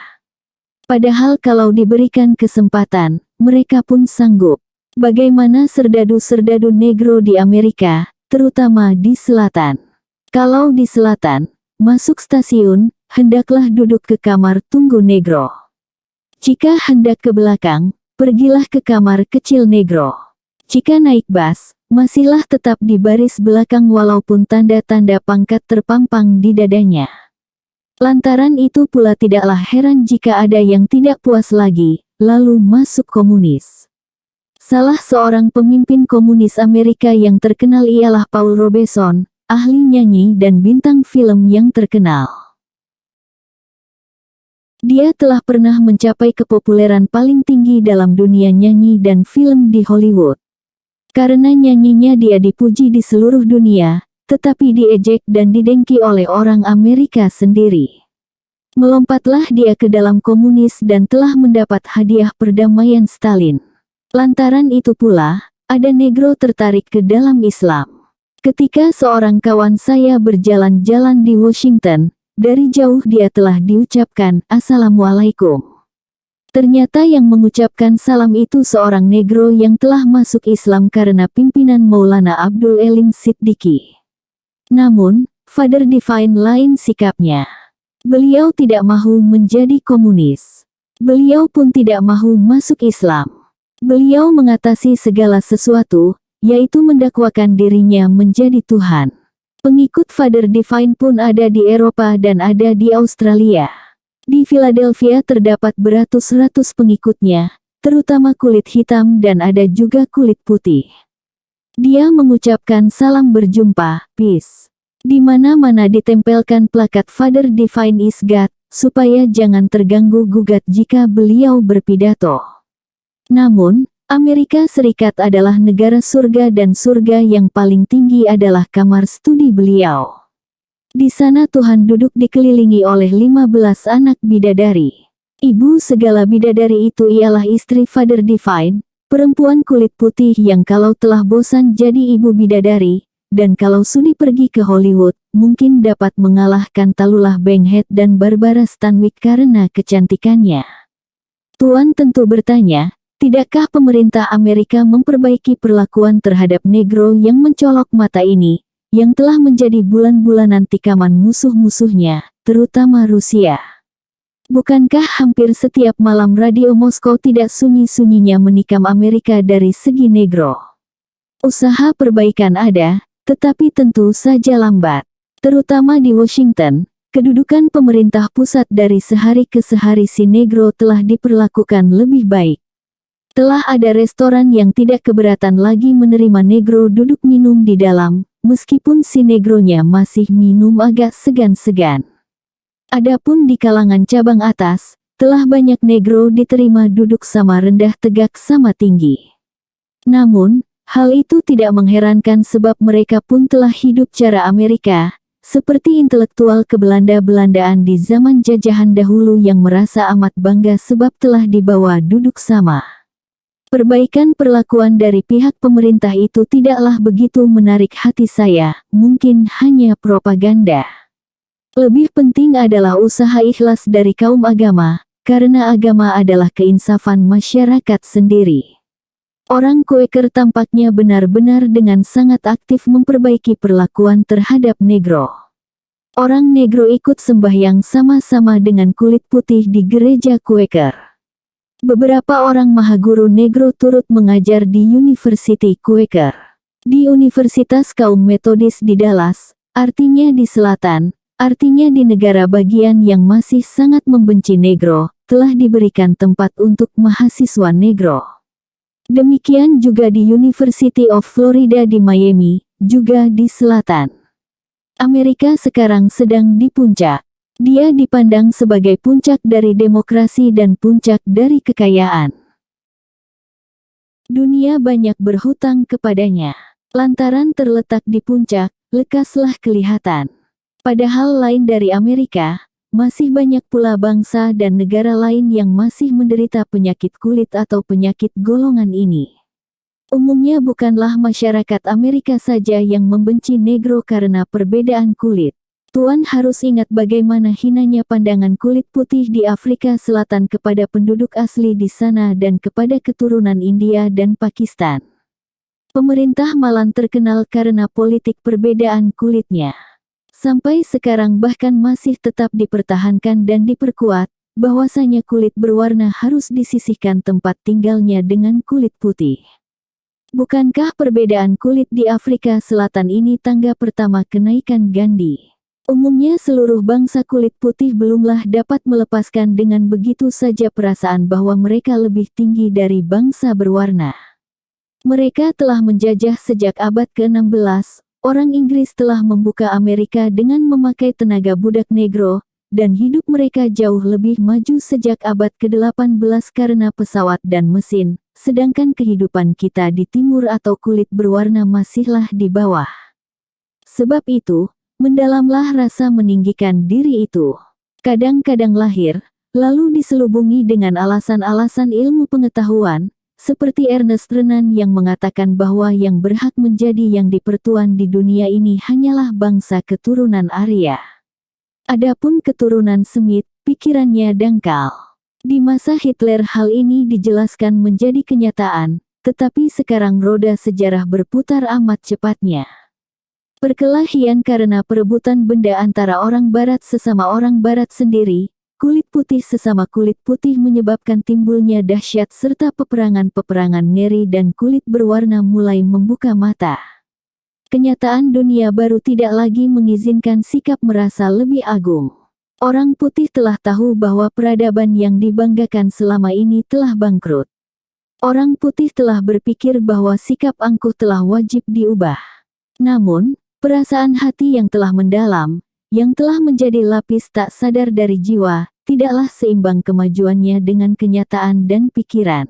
Padahal kalau diberikan kesempatan, mereka pun sanggup. Bagaimana serdadu-serdadu negro di Amerika, terutama di selatan. Kalau di selatan, masuk stasiun, hendaklah duduk ke kamar tunggu negro. Jika hendak ke belakang, pergilah ke kamar kecil negro. Jika naik bus, masihlah tetap di baris belakang walaupun tanda-tanda pangkat terpampang di dadanya. Lantaran itu pula tidaklah heran jika ada yang tidak puas lagi, lalu masuk komunis. Salah seorang pemimpin komunis Amerika yang terkenal ialah Paul Robeson, ahli nyanyi dan bintang film yang terkenal. Dia telah pernah mencapai kepopuleran paling tinggi dalam dunia nyanyi dan film di Hollywood. Karena nyanyinya dia dipuji di seluruh dunia, tetapi diejek dan didengki oleh orang Amerika sendiri. Melompatlah dia ke dalam komunis dan telah mendapat hadiah perdamaian Stalin. Lantaran itu pula, ada negro tertarik ke dalam Islam. Ketika seorang kawan saya berjalan-jalan di Washington, dari jauh dia telah diucapkan Assalamualaikum. Ternyata yang mengucapkan salam itu seorang negro yang telah masuk Islam karena pimpinan Maulana Abdul Elim Siddiqui. Namun, Father Divine lain sikapnya. Beliau tidak mahu menjadi komunis. Beliau pun tidak mahu masuk Islam. Beliau mengatasi segala sesuatu, yaitu mendakwakan dirinya menjadi Tuhan. Pengikut Father Divine pun ada di Eropa dan ada di Australia. Di Philadelphia terdapat beratus-ratus pengikutnya, terutama kulit hitam dan ada juga kulit putih. Dia mengucapkan salam berjumpa, peace. Di mana-mana ditempelkan plakat Father Divine is God, supaya jangan terganggu-gugat jika beliau berpidato. Namun, Amerika Serikat adalah negara surga dan surga yang paling tinggi adalah kamar studi beliau. Di sana Tuhan duduk dikelilingi oleh 15 anak bidadari. Ibu segala bidadari itu ialah istri Father Divine, perempuan kulit putih yang kalau telah bosan jadi ibu bidadari, dan kalau sudi pergi ke Hollywood, mungkin dapat mengalahkan Tallulah Bankhead dan Barbara Stanwyck karena kecantikannya. Tuan tentu bertanya, tidakkah pemerintah Amerika memperbaiki perlakuan terhadap negro yang mencolok mata ini, yang telah menjadi bulan-bulanan tikaman musuh-musuhnya, terutama Rusia? Bukankah hampir setiap malam radio Moskow tidak sunyi-sunyinya menikam Amerika dari segi negro? Usaha perbaikan ada, tetapi tentu saja lambat. Terutama di Washington, kedudukan pemerintah pusat dari sehari ke sehari si negro telah diperlakukan lebih baik. Telah ada restoran yang tidak keberatan lagi menerima negro duduk minum di dalam, meskipun si negronya masih minum agak segan-segan. Adapun di kalangan cabang atas, telah banyak negro diterima duduk sama rendah tegak sama tinggi. Namun, hal itu tidak mengherankan sebab mereka pun telah hidup cara Amerika, seperti intelektual kebelanda-belandaan di zaman jajahan dahulu yang merasa amat bangga sebab telah dibawa duduk sama. Perbaikan perlakuan dari pihak pemerintah itu tidaklah begitu menarik hati saya, mungkin hanya propaganda. Lebih penting adalah usaha ikhlas dari kaum agama, karena agama adalah keinsafan masyarakat sendiri. Orang Quaker tampaknya benar-benar dengan sangat aktif memperbaiki perlakuan terhadap negro. Orang negro ikut sembahyang sama-sama dengan kulit putih di gereja Quaker. Beberapa orang mahaguru negro turut mengajar di University Quaker. Di Universitas Kaum Metodis di Dallas, artinya di selatan, artinya di negara bagian yang masih sangat membenci negro, telah diberikan tempat untuk mahasiswa negro. Demikian juga di University of Florida di Miami, juga di selatan. Amerika sekarang sedang di puncak. Dia dipandang sebagai puncak dari demokrasi dan puncak dari kekayaan. Dunia banyak berhutang kepadanya. Lantaran terletak di puncak, lekaslah kelihatan. Padahal lain dari Amerika, masih banyak pula bangsa dan negara lain yang masih menderita penyakit kulit atau penyakit golongan ini. Umumnya bukanlah masyarakat Amerika saja yang membenci negro karena perbedaan kulit. Tuan harus ingat bagaimana hinanya pandangan kulit putih di Afrika Selatan kepada penduduk asli di sana dan kepada keturunan India dan Pakistan. Pemerintah Malang terkenal karena politik perbedaan kulitnya. Sampai sekarang bahkan masih tetap dipertahankan dan diperkuat, bahwasanya kulit berwarna harus disisihkan tempat tinggalnya dengan kulit putih. Bukankah perbedaan kulit di Afrika Selatan ini tangga pertama kenaikan Gandhi? Umumnya seluruh bangsa kulit putih belumlah dapat melepaskan dengan begitu saja perasaan bahwa mereka lebih tinggi dari bangsa berwarna. Mereka telah menjajah sejak abad ke-16. Orang Inggris telah membuka Amerika dengan memakai tenaga budak negro, dan hidup mereka jauh lebih maju sejak abad ke-18 karena pesawat dan mesin, sedangkan kehidupan kita di timur atau kulit berwarna masihlah di bawah. Sebab itu, mendalamlah rasa meninggikan diri itu. Kadang-kadang lahir, lalu diselubungi dengan alasan-alasan ilmu pengetahuan, seperti Ernest Renan yang mengatakan bahwa yang berhak menjadi yang dipertuan di dunia ini hanyalah bangsa keturunan Arya. Adapun keturunan Semit, pikirannya dangkal. Di masa Hitler hal ini dijelaskan menjadi kenyataan, tetapi sekarang roda sejarah berputar amat cepatnya. Perkelahian karena perebutan benda antara orang Barat sesama orang Barat sendiri, kulit putih sesama kulit putih menyebabkan timbulnya dahsyat serta peperangan-peperangan ngeri dan kulit berwarna mulai membuka mata. Kenyataan dunia baru tidak lagi mengizinkan sikap merasa lebih agung. Orang putih telah tahu bahwa peradaban yang dibanggakan selama ini telah bangkrut. Orang putih telah berpikir bahwa sikap angkuh telah wajib diubah. Namun, perasaan hati yang telah mendalam, yang telah menjadi lapis tak sadar dari jiwa, tidaklah seimbang kemajuannya dengan kenyataan dan pikiran.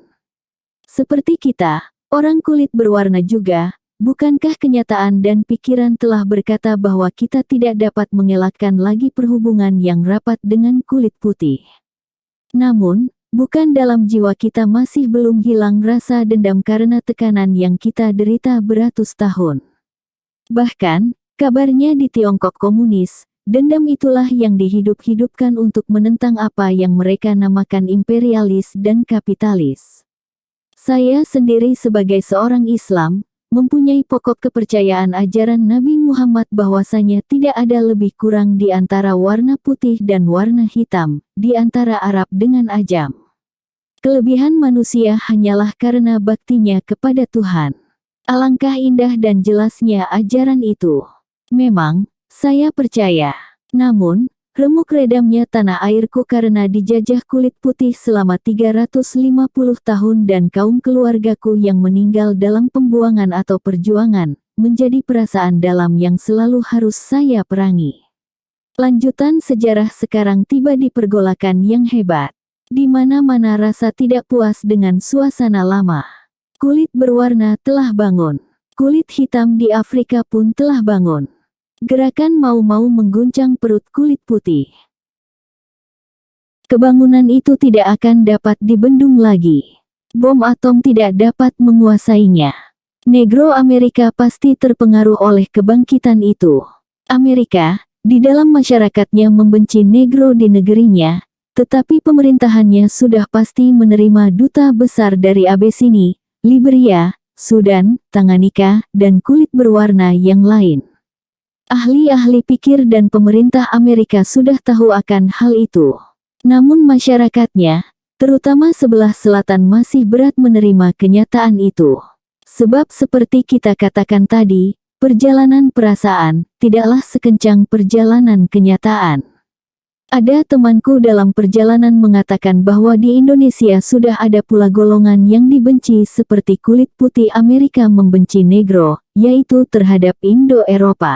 Seperti kita, orang kulit berwarna juga, bukankah kenyataan dan pikiran telah berkata bahwa kita tidak dapat mengelakkan lagi perhubungan yang rapat dengan kulit putih? Namun, bukan dalam jiwa kita masih belum hilang rasa dendam karena tekanan yang kita derita beratus tahun. Bahkan, kabarnya di Tiongkok komunis, dendam itulah yang dihidup-hidupkan untuk menentang apa yang mereka namakan imperialis dan kapitalis. Saya sendiri sebagai seorang Islam, mempunyai pokok kepercayaan ajaran Nabi Muhammad bahwasanya tidak ada lebih kurang di antara warna putih dan warna hitam, di antara Arab dengan Ajam. Kelebihan manusia hanyalah karena baktinya kepada Tuhan. Alangkah indah dan jelasnya ajaran itu. Memang, saya percaya. Namun, remuk redamnya tanah airku karena dijajah kulit putih selama 350 tahun dan kaum keluargaku yang meninggal dalam pembuangan atau perjuangan, menjadi perasaan dalam yang selalu harus saya perangi. Lanjutan sejarah sekarang tiba di pergolakan yang hebat. Di mana-mana rasa tidak puas dengan suasana lama. Kulit berwarna telah bangun. Kulit hitam di Afrika pun telah bangun. Gerakan mau-mau mengguncang perut kulit putih. Kebangunan itu tidak akan dapat dibendung lagi. Bom atom tidak dapat menguasainya. Negro Amerika pasti terpengaruh oleh kebangkitan itu. Amerika, di dalam masyarakatnya membenci negro di negerinya, tetapi pemerintahannya sudah pasti menerima duta besar dari Abesini, Liberia, Sudan, Tanganyika, dan kulit berwarna yang lain. Ahli-ahli pikir dan pemerintah Amerika sudah tahu akan hal itu. Namun masyarakatnya, terutama sebelah selatan masih berat menerima kenyataan itu. Sebab seperti kita katakan tadi, perjalanan perasaan tidaklah sekencang perjalanan kenyataan. Ada temanku dalam perjalanan mengatakan bahwa di Indonesia sudah ada pula golongan yang dibenci seperti kulit putih Amerika membenci negro, yaitu terhadap Indo-Eropa.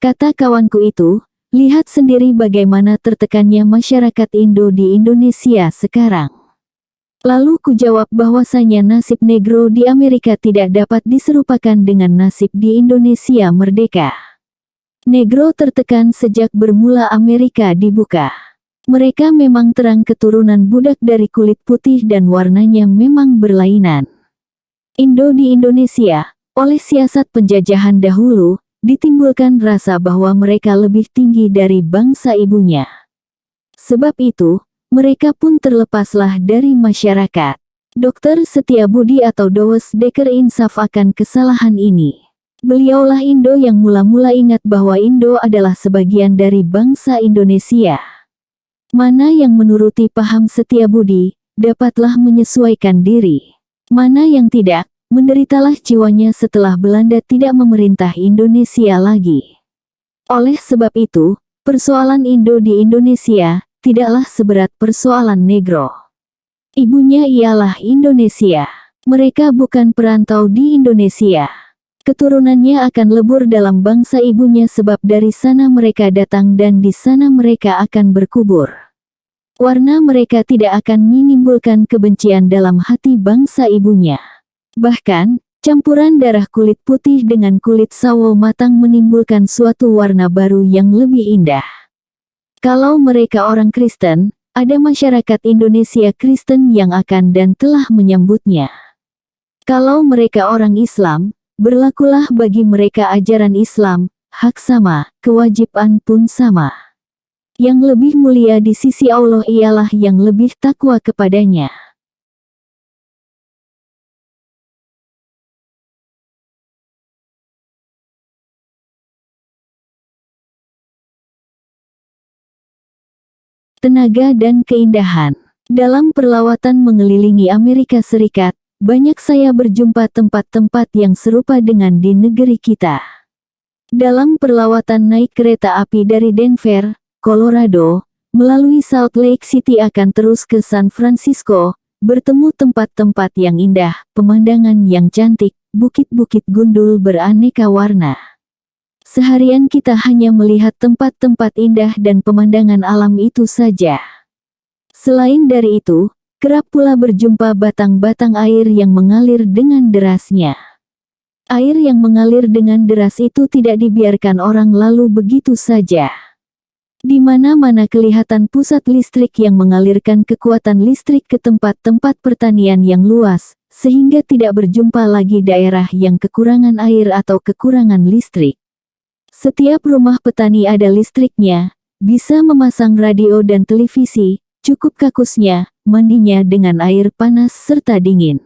Kata kawanku itu, lihat sendiri bagaimana tertekannya masyarakat Indo di Indonesia sekarang. Lalu kujawab bahwasanya nasib negro di Amerika tidak dapat diserupakan dengan nasib di Indonesia merdeka. Negro tertekan sejak bermula Amerika dibuka. Mereka memang terang keturunan budak dari kulit putih dan warnanya memang berlainan. Indo di Indonesia, oleh siasat penjajahan dahulu, ditimbulkan rasa bahwa mereka lebih tinggi dari bangsa ibunya. Sebab itu, mereka pun terlepaslah dari masyarakat. Dr. Setiabudi atau Dowes Dekker insaf akan kesalahan ini. Beliaulah Indo yang mula-mula ingat bahwa Indo adalah sebagian dari bangsa Indonesia. Mana yang menuruti paham Setiabudi, dapatlah menyesuaikan diri. Mana yang tidak, menderitalah jiwanya setelah Belanda tidak memerintah Indonesia lagi. Oleh sebab itu, persoalan Indo di Indonesia, tidaklah seberat persoalan negro. Ibunya ialah Indonesia. Mereka bukan perantau di Indonesia. Keturunannya akan lebur dalam bangsa ibunya sebab dari sana mereka datang dan di sana mereka akan berkubur. Warna mereka tidak akan menimbulkan kebencian dalam hati bangsa ibunya. Bahkan, campuran darah kulit putih dengan kulit sawo matang menimbulkan suatu warna baru yang lebih indah. Kalau mereka orang Kristen, ada masyarakat Indonesia Kristen yang akan dan telah menyambutnya. Kalau mereka orang Islam, berlakulah bagi mereka ajaran Islam, hak sama, kewajiban pun sama. Yang lebih mulia di sisi Allah ialah yang lebih takwa kepadanya. Tenaga dan keindahan. Dalam perlawatan mengelilingi Amerika Serikat, banyak saya berjumpa tempat-tempat yang serupa dengan di negeri kita. Dalam perlawatan naik kereta api dari Denver, Colorado, melalui Salt Lake City akan terus ke San Francisco, bertemu tempat-tempat yang indah, pemandangan yang cantik, bukit-bukit gundul beraneka warna. Seharian kita hanya melihat tempat-tempat indah dan pemandangan alam itu saja. Selain dari itu, kerap pula berjumpa batang-batang air yang mengalir dengan derasnya. Air yang mengalir dengan deras itu tidak dibiarkan orang lalu begitu saja. Di mana-mana kelihatan pusat listrik yang mengalirkan kekuatan listrik ke tempat-tempat pertanian yang luas, sehingga tidak berjumpa lagi daerah yang kekurangan air atau kekurangan listrik. Setiap rumah petani ada listriknya, bisa memasang radio dan televisi, cukup kakusnya, mandinya dengan air panas serta dingin.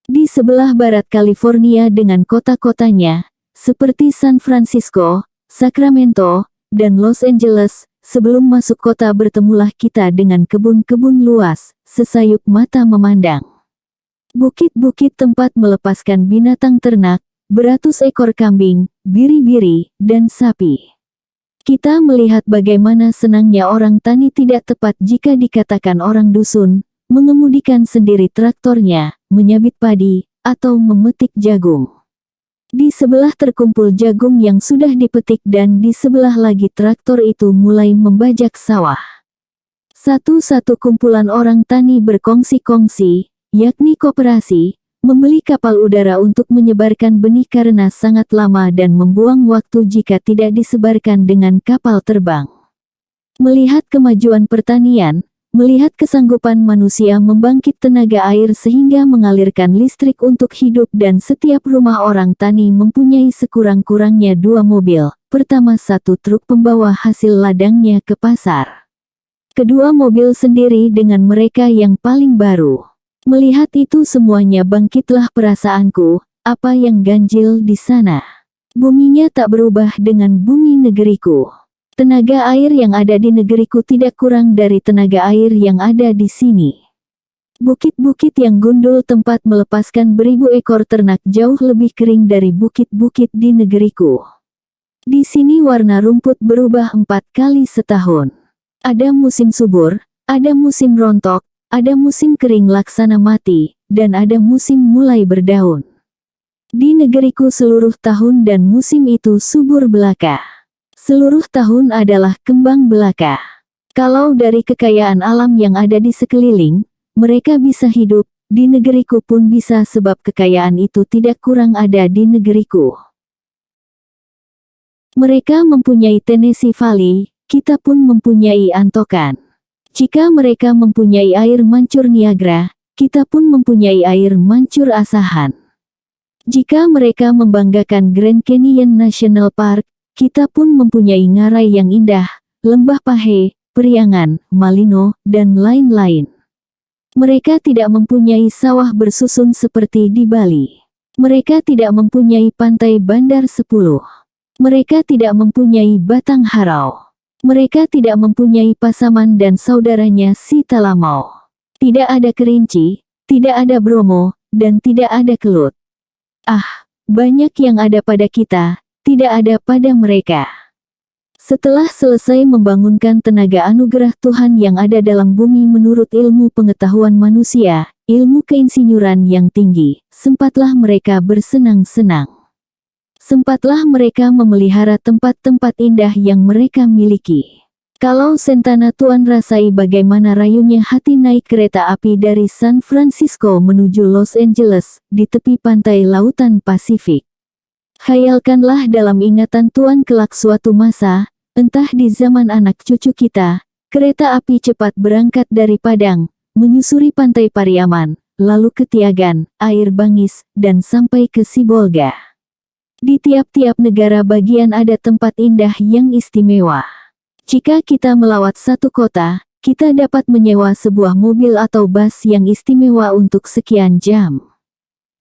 Di sebelah barat California dengan kota-kotanya, seperti San Francisco, Sacramento, dan Los Angeles, sebelum masuk kota bertemulah kita dengan kebun-kebun luas, sesayup mata memandang. Bukit-bukit tempat melepaskan binatang ternak, beratus ekor kambing, biri-biri, dan sapi. Kita melihat bagaimana senangnya orang tani tidak tepat jika dikatakan orang dusun, mengemudikan sendiri traktornya, menyabit padi, atau memetik jagung. Di sebelah terkumpul jagung yang sudah dipetik dan di sebelah lagi traktor itu mulai membajak sawah. Satu-satu kumpulan orang tani berkongsi-kongsi, yakni koperasi, membeli kapal udara untuk menyebarkan benih karena sangat lama dan membuang waktu jika tidak disebarkan dengan kapal terbang. Melihat kemajuan pertanian, melihat kesanggupan manusia membangkit tenaga air sehingga mengalirkan listrik untuk hidup dan setiap rumah orang tani mempunyai sekurang-kurangnya 2 mobil, pertama 1 truk pembawa hasil ladangnya ke pasar. Kedua mobil sendiri dengan mereka yang paling baru. Melihat itu semuanya bangkitlah perasaanku, apa yang ganjil di sana. Buminya tak berubah dengan bumi negeriku. Tenaga air yang ada di negeriku tidak kurang dari tenaga air yang ada di sini. Bukit-bukit yang gundul tempat melepaskan beribu ekor ternak jauh lebih kering dari bukit-bukit di negeriku. Di sini warna rumput berubah 4 kali setahun. Ada musim subur, ada musim rontok, ada musim kering laksana mati, dan ada musim mulai berdaun. Di negeriku seluruh tahun dan musim itu subur belaka. Seluruh tahun adalah kembang belaka. Kalau dari kekayaan alam yang ada di sekeliling, mereka bisa hidup, di negeriku pun bisa sebab kekayaan itu tidak kurang ada di negeriku. Mereka mempunyai Tennessee Valley, kita pun mempunyai Antokan. Jika mereka mempunyai air mancur Niagara, kita pun mempunyai air mancur Asahan. Jika mereka membanggakan Grand Canyon National Park, kita pun mempunyai ngarai yang indah, lembah Pahe, Periangan, Malino, dan lain-lain. Mereka tidak mempunyai sawah bersusun seperti di Bali. Mereka tidak mempunyai pantai Bandar 10. Mereka tidak mempunyai Batang Harau. Mereka tidak mempunyai Pasaman dan saudaranya si Talamau. Tidak ada Kerinci, tidak ada Bromo, dan tidak ada Kelut. Ah, banyak yang ada pada kita, tidak ada pada mereka. Setelah selesai membangunkan tenaga anugerah Tuhan yang ada dalam bumi menurut ilmu pengetahuan manusia, ilmu keinsinyuran yang tinggi, sempatlah mereka bersenang-senang. Sempatlah mereka memelihara tempat-tempat indah yang mereka miliki. Kalau Sentana Tuan rasai bagaimana rayunya hati naik kereta api dari San Francisco menuju Los Angeles, di tepi pantai Lautan Pasifik. Khayalkanlah dalam ingatan Tuan kelak suatu masa, entah di zaman anak cucu kita, kereta api cepat berangkat dari Padang, menyusuri pantai Pariaman, lalu ke Tiagan, Air Bangis, dan sampai ke Sibolga. Di tiap-tiap negara bagian ada tempat indah yang istimewa. Jika kita melawat satu kota, kita dapat menyewa sebuah mobil atau bus yang istimewa untuk sekian jam.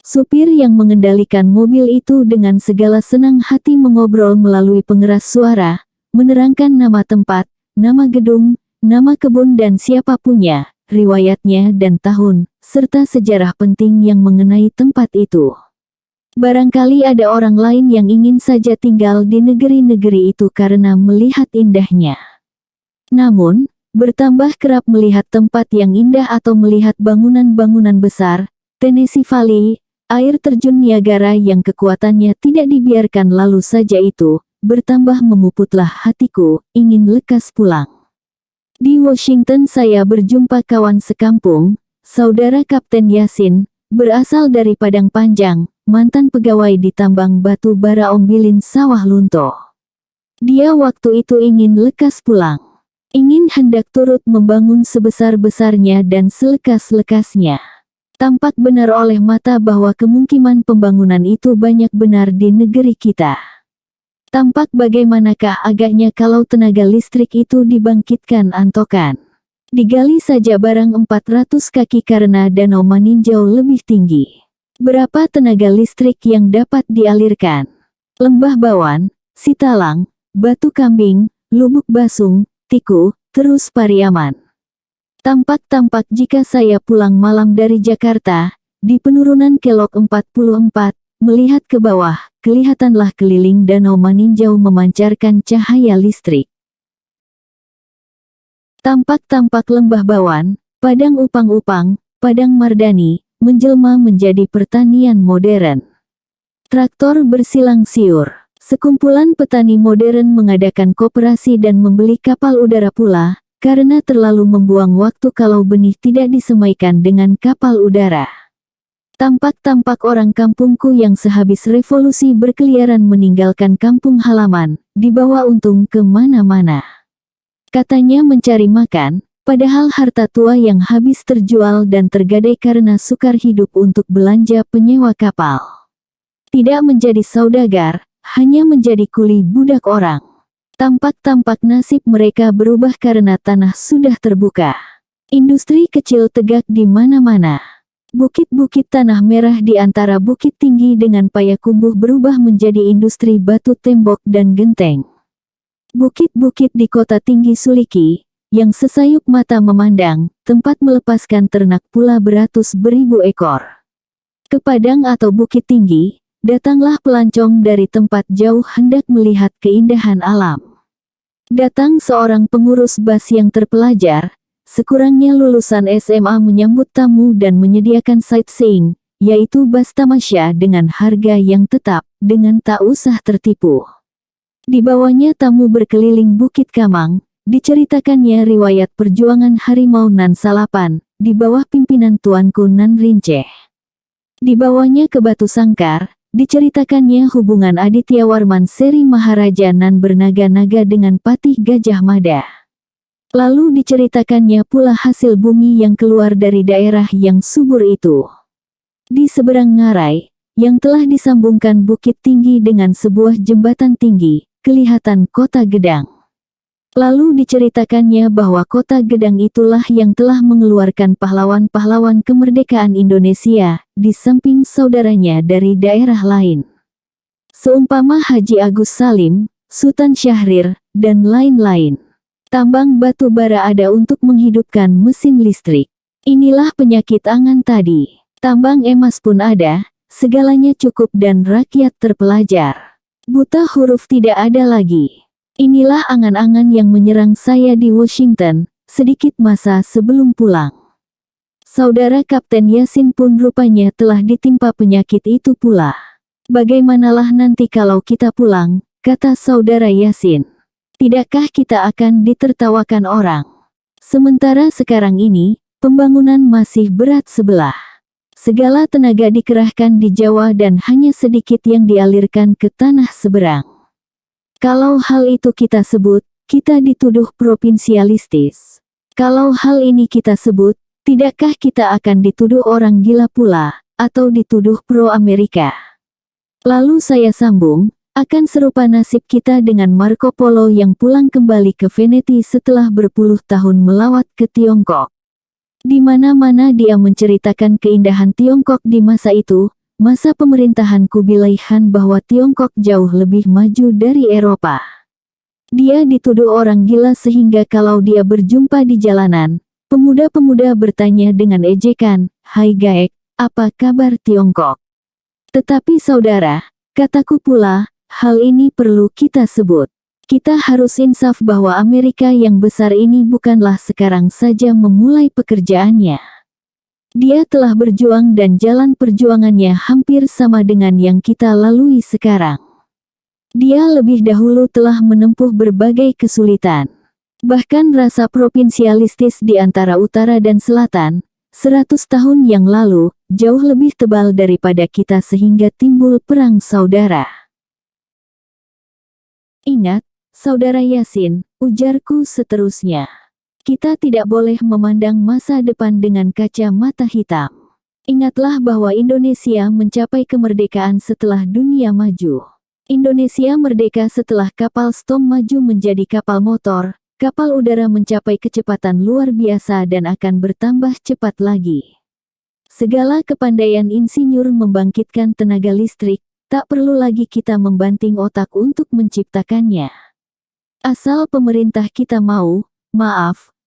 Supir yang mengendalikan mobil itu dengan segala senang hati mengobrol melalui pengeras suara, menerangkan nama tempat, nama gedung, nama kebun dan siapa punya, riwayatnya dan tahun, serta sejarah penting yang mengenai tempat itu. Barangkali ada orang lain yang ingin saja tinggal di negeri-negeri itu karena melihat indahnya. Namun, bertambah kerap melihat tempat yang indah atau melihat bangunan-bangunan besar, Tennessee Valley, air terjun Niagara yang kekuatannya tidak dibiarkan lalu saja itu, bertambah memuputlah hatiku, ingin lekas pulang. Di Washington saya berjumpa kawan sekampung, saudara Kapten Yasin, berasal dari Padang Panjang, mantan pegawai di tambang batu bara Ombilin Sawah Lunto. Dia waktu itu ingin lekas pulang. Ingin hendak turut membangun sebesar-besarnya dan selekas-lekasnya. Tampak benar oleh mata bahwa kemungkinan pembangunan itu banyak benar di negeri kita. Tampak bagaimanakah agaknya kalau tenaga listrik itu dibangkitkan antokan. Digali saja barang 400 kaki karena danau meninjau lebih tinggi. Berapa tenaga listrik yang dapat dialirkan? Lembah Bawan, Sitalang, Batu Kambing, Lubuk Basung, Tiku, terus Pariaman. Tampak jika saya pulang malam dari Jakarta, di penurunan Kelok 44, melihat ke bawah, kelihatanlah keliling danau meninjau memancarkan cahaya listrik. Tampak lembah Bawan, Padang Upang-Upang, Padang Mardani, menjelma menjadi pertanian modern. Traktor bersilang siur. Sekumpulan petani modern mengadakan koperasi dan membeli kapal udara pula, karena terlalu membuang waktu kalau benih tidak disemaikan dengan kapal udara. Tampak orang kampungku yang sehabis revolusi berkeliaran meninggalkan kampung halaman, dibawa untung ke mana-mana. Katanya mencari makan, padahal harta tua yang habis terjual dan tergadai karena sukar hidup untuk belanja penyewa kapal. Tidak menjadi saudagar, hanya menjadi kuli budak orang. Tampak nasib mereka berubah karena tanah sudah terbuka. Industri kecil tegak di mana-mana. Bukit-bukit tanah merah di antara bukit tinggi dengan Payakumbuh berubah menjadi industri batu tembok dan genteng. Bukit-bukit di kota tinggi Suliki, yang sesayup mata memandang, tempat melepaskan ternak pula beratus beribu ekor. Ke Padang atau Bukit Tinggi, datanglah pelancong dari tempat jauh hendak melihat keindahan alam. Datang seorang pengurus bas yang terpelajar, sekurangnya lulusan SMA menyambut tamu dan menyediakan sightseeing, yaitu bas tamasya dengan harga yang tetap, dengan tak usah tertipu. Dibawanya tamu berkeliling Bukit Kamang, diceritakannya riwayat perjuangan harimau Nan Salapan, di bawah pimpinan tuanku Nan Rinceh. Dibawanya ke Batu Sangkar, diceritakannya hubungan Aditya Warman seri Maharaja Nan bernaga-naga dengan Patih Gajah Mada. Lalu diceritakannya pula hasil bumi yang keluar dari daerah yang subur itu. Di seberang ngarai, yang telah disambungkan bukit tinggi dengan sebuah jembatan tinggi, kelihatan kota Gedang. Lalu diceritakannya bahwa kota Gedang itulah yang telah mengeluarkan pahlawan-pahlawan kemerdekaan Indonesia, di samping saudaranya dari daerah lain. Seumpama Haji Agus Salim, Sultan Syahrir, dan lain-lain. Tambang batu bara ada untuk menghidupkan mesin listrik. Inilah penyakit angan tadi. Tambang emas pun ada, segalanya cukup dan rakyat terpelajar. Buta huruf tidak ada lagi. Inilah angan-angan yang menyerang saya di Washington, sedikit masa sebelum pulang. Saudara Kapten Yasin pun rupanya telah ditimpa penyakit itu pula. Bagaimanalah nanti kalau kita pulang, kata Saudara Yasin. Tidakkah kita akan ditertawakan orang? Sementara sekarang ini, pembangunan masih berat sebelah. Segala tenaga dikerahkan di Jawa dan hanya sedikit yang dialirkan ke tanah seberang. Kalau hal itu kita sebut, kita dituduh provinsialistis. Kalau hal ini kita sebut, tidakkah kita akan dituduh orang gila pula, atau dituduh pro-Amerika? Lalu saya sambung, akan serupa nasib kita dengan Marco Polo yang pulang kembali ke Veneti setelah berpuluh tahun melawat ke Tiongkok. Di mana-mana dia menceritakan keindahan Tiongkok di masa itu, masa pemerintahan Kubilai Khan bahwa Tiongkok jauh lebih maju dari Eropa. Dia dituduh orang gila sehingga kalau dia berjumpa di jalanan, pemuda-pemuda bertanya dengan ejekan, "Hai Gaek, apa kabar Tiongkok?" Tetapi saudara, kataku pula, hal ini perlu kita sebut. Kita harus insaf bahwa Amerika yang besar ini bukanlah sekarang saja memulai pekerjaannya. Dia telah berjuang dan jalan perjuangannya hampir sama dengan yang kita lalui sekarang. Dia lebih dahulu telah menempuh berbagai kesulitan. Bahkan rasa provinsialistis di antara utara dan selatan, 100 tahun yang lalu, jauh lebih tebal daripada kita sehingga timbul perang saudara. Ingat, Saudara Yasin, ujarku seterusnya. Kita tidak boleh memandang masa depan dengan kacamata hitam. Ingatlah bahwa Indonesia mencapai kemerdekaan setelah dunia maju. Indonesia merdeka setelah kapal Storm maju menjadi kapal motor, kapal udara mencapai kecepatan luar biasa dan akan bertambah cepat lagi. Segala kepandaian insinyur membangkitkan tenaga listrik, tak perlu lagi kita membanting otak untuk menciptakannya. Asal pemerintah kita mau,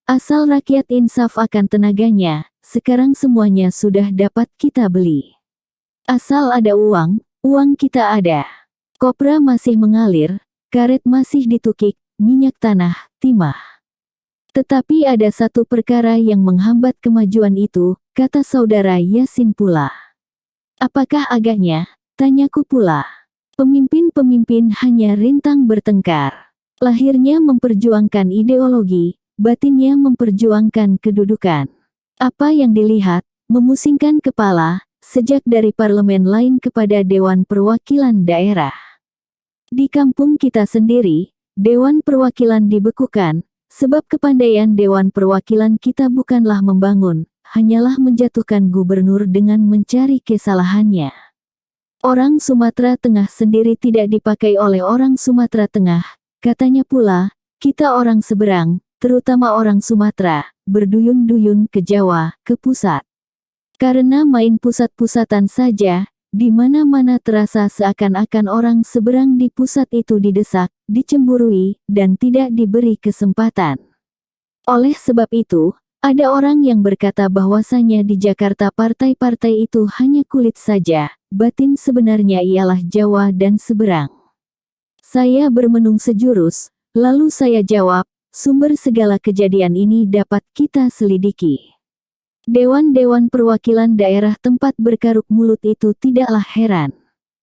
asal rakyat insaf akan tenaganya, sekarang semuanya sudah dapat kita beli. Asal ada uang, uang kita ada. Kopra masih mengalir, karet masih ditukik, minyak tanah, timah. Tetapi ada satu perkara yang menghambat kemajuan itu, kata saudara Yasin pula. Apakah agaknya? Tanyaku pula. Pemimpin-pemimpin hanya rintang bertengkar. Lahirnya memperjuangkan ideologi, batinnya memperjuangkan kedudukan. Apa yang dilihat, memusingkan kepala, sejak dari parlemen lain kepada Dewan Perwakilan Daerah. Di kampung kita sendiri, Dewan Perwakilan dibekukan, sebab kepandaian Dewan Perwakilan kita bukanlah membangun, hanyalah menjatuhkan gubernur dengan mencari kesalahannya. Orang Sumatera Tengah sendiri tidak dipakai oleh orang Sumatera Tengah, katanya pula, kita orang seberang, terutama orang Sumatera, berduyun-duyun ke Jawa, ke pusat. Karena main pusat-pusatan saja, di mana-mana terasa seakan-akan orang seberang di pusat itu didesak, dicemburui, dan tidak diberi kesempatan. Oleh sebab itu, ada orang yang berkata bahwasanya di Jakarta partai-partai itu hanya kulit saja, batin sebenarnya ialah Jawa dan seberang. Saya bermenung sejurus, lalu saya jawab, sumber segala kejadian ini dapat kita selidiki. Dewan-dewan perwakilan daerah tempat berkaruk mulut itu tidaklah heran.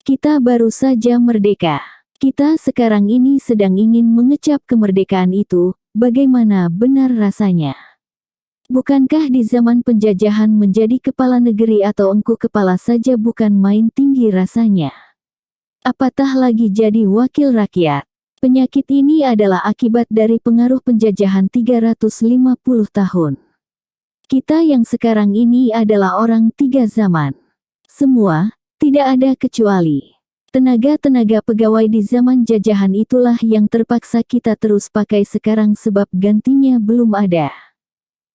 Kita baru saja merdeka. Kita sekarang ini sedang ingin mengecap kemerdekaan itu, bagaimana benar rasanya? Bukankah di zaman penjajahan menjadi kepala negeri atau engku kepala saja bukan main tinggi rasanya? Apatah lagi jadi wakil rakyat? Penyakit ini adalah akibat dari pengaruh penjajahan 350 tahun. Kita yang sekarang ini adalah orang tiga zaman. Semua, tidak ada kecuali. Tenaga-tenaga pegawai di zaman jajahan itulah yang terpaksa kita terus pakai sekarang sebab gantinya belum ada.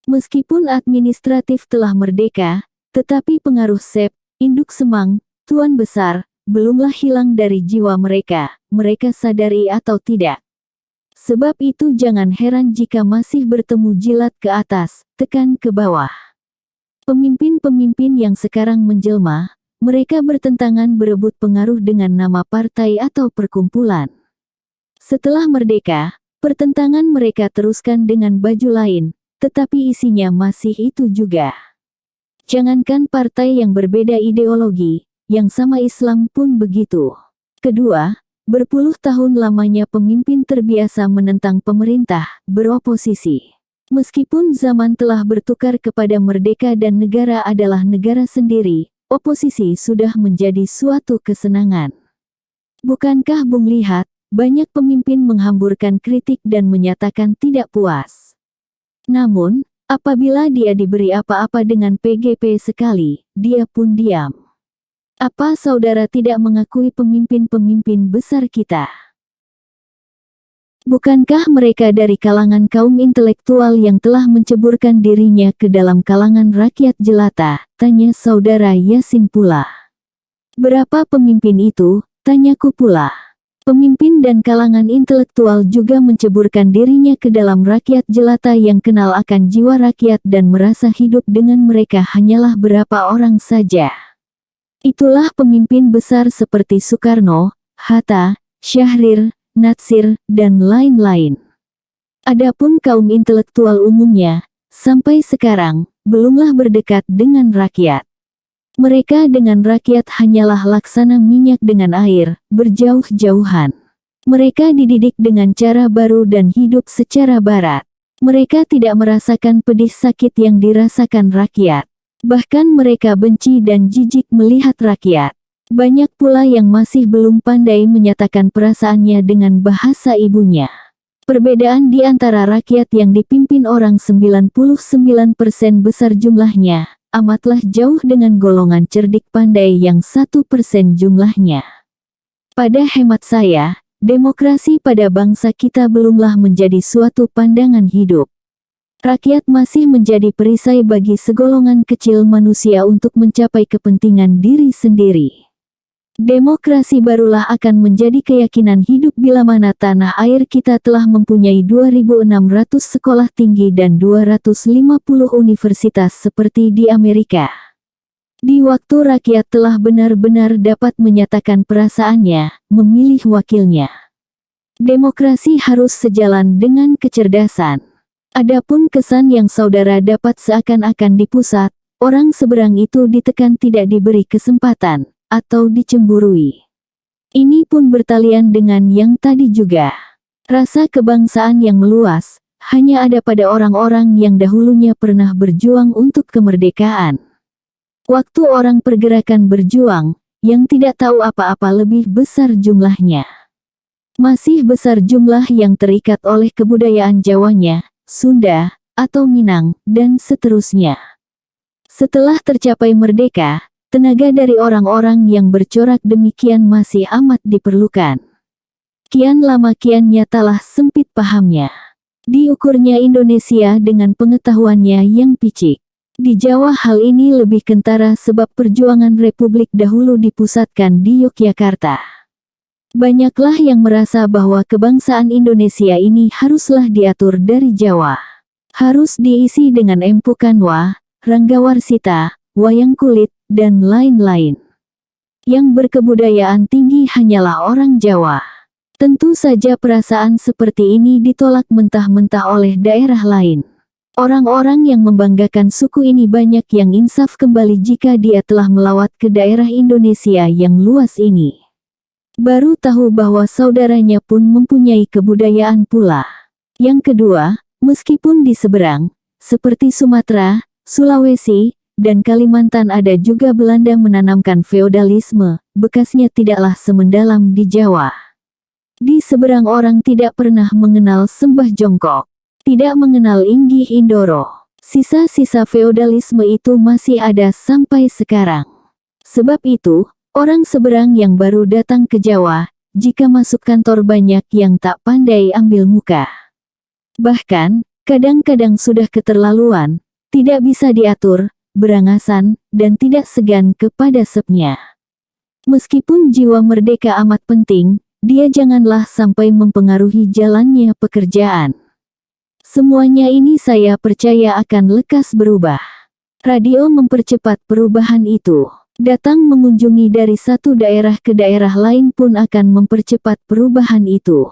Meskipun administratif telah merdeka, tetapi pengaruh sep, induk semang, tuan besar, belumlah hilang dari jiwa mereka, mereka sadari atau tidak. Sebab itu jangan heran jika masih bertemu jilat ke atas, tekan ke bawah. Pemimpin-pemimpin yang sekarang menjelma, mereka bertentangan berebut pengaruh dengan nama partai atau perkumpulan. Setelah merdeka, pertentangan mereka teruskan dengan baju lain, tetapi isinya masih itu juga. Jangankan partai yang berbeda ideologi, yang sama Islam pun begitu. Kedua, berpuluh tahun lamanya pemimpin terbiasa menentang pemerintah, beroposisi. Meskipun zaman telah bertukar kepada merdeka dan negara adalah negara sendiri, oposisi sudah menjadi suatu kesenangan. Bukankah Bung lihat, banyak pemimpin menghamburkan kritik dan menyatakan tidak puas. Namun, apabila dia diberi apa-apa dengan PGP sekali, dia pun diam. Apa saudara tidak mengakui pemimpin-pemimpin besar kita? Bukankah mereka dari kalangan kaum intelektual yang telah menceburkan dirinya ke dalam kalangan rakyat jelata? Tanya saudara Yasin pula. Berapa pemimpin itu? Tanyaku pula. Pemimpin dan kalangan intelektual juga menceburkan dirinya ke dalam rakyat jelata yang kenal akan jiwa rakyat dan merasa hidup dengan mereka hanyalah berapa orang saja. Itulah pemimpin besar seperti Soekarno, Hatta, Syahrir, Natsir, dan lain-lain. Adapun kaum intelektual umumnya, sampai sekarang, belumlah berdekat dengan rakyat. Mereka dengan rakyat hanyalah laksana minyak dengan air, berjauh-jauhan. Mereka dididik dengan cara baru dan hidup secara barat. Mereka tidak merasakan pedih sakit yang dirasakan rakyat. Bahkan mereka benci dan jijik melihat rakyat. Banyak pula yang masih belum pandai menyatakan perasaannya dengan bahasa ibunya. Perbedaan di antara rakyat yang dipimpin orang 99% besar jumlahnya, amatlah jauh dengan golongan cerdik pandai yang 1% jumlahnya. Pada hemat saya, demokrasi pada bangsa kita belumlah menjadi suatu pandangan hidup. Rakyat masih menjadi perisai bagi segolongan kecil manusia untuk mencapai kepentingan diri sendiri. Demokrasi barulah akan menjadi keyakinan hidup bila mana tanah air kita telah mempunyai 2.600 sekolah tinggi dan 250 universitas seperti di Amerika. Di waktu rakyat telah benar-benar dapat menyatakan perasaannya, memilih wakilnya. Demokrasi harus sejalan dengan kecerdasan. Adapun kesan yang saudara dapat seakan-akan di pusat, orang seberang itu ditekan tidak diberi kesempatan, atau dicemburui. Ini pun bertalian dengan yang tadi juga. Rasa kebangsaan yang meluas, hanya ada pada orang-orang yang dahulunya pernah berjuang untuk kemerdekaan. Waktu orang pergerakan berjuang, yang tidak tahu apa-apa lebih besar jumlahnya. Masih besar jumlah yang terikat oleh kebudayaan Jawanya, Sunda, atau Minang, dan seterusnya. Setelah tercapai merdeka, tenaga dari orang-orang yang bercorak demikian masih amat diperlukan. Kian lama kian nyatalah sempit pahamnya. Diukurnya Indonesia dengan pengetahuannya yang picik. Di Jawa hal ini lebih kentara sebab perjuangan Republik dahulu dipusatkan di Yogyakarta. Banyaklah yang merasa bahwa kebangsaan Indonesia ini haruslah diatur dari Jawa. Harus diisi dengan Empu Kanwa, Ranggawarsita, wayang kulit, dan lain-lain. Yang berkebudayaan tinggi hanyalah orang Jawa. Tentu saja perasaan seperti ini ditolak mentah-mentah oleh daerah lain. Orang-orang yang membanggakan suku ini banyak yang insaf kembali jika dia telah melawat ke daerah Indonesia yang luas ini. Baru tahu bahwa saudaranya pun mempunyai kebudayaan pula. Yang kedua, meskipun di seberang, seperti Sumatera, Sulawesi, dan Kalimantan ada juga Belanda menanamkan feodalisme, bekasnya tidaklah semendalam di Jawa. Di seberang orang tidak pernah mengenal sembah jongkok, tidak mengenal inggih indoro. Sisa-sisa feodalisme itu masih ada sampai sekarang. Sebab itu, orang seberang yang baru datang ke Jawa, jika masuk kantor banyak yang tak pandai ambil muka. Bahkan, kadang-kadang sudah keterlaluan, tidak bisa diatur, berangasan, dan tidak segan kepada sepnya. Meskipun jiwa merdeka amat penting, dia janganlah sampai mempengaruhi jalannya pekerjaan. Semuanya ini saya percaya akan lekas berubah. Radio mempercepat perubahan itu. Datang mengunjungi dari satu daerah ke daerah lain pun akan mempercepat perubahan itu.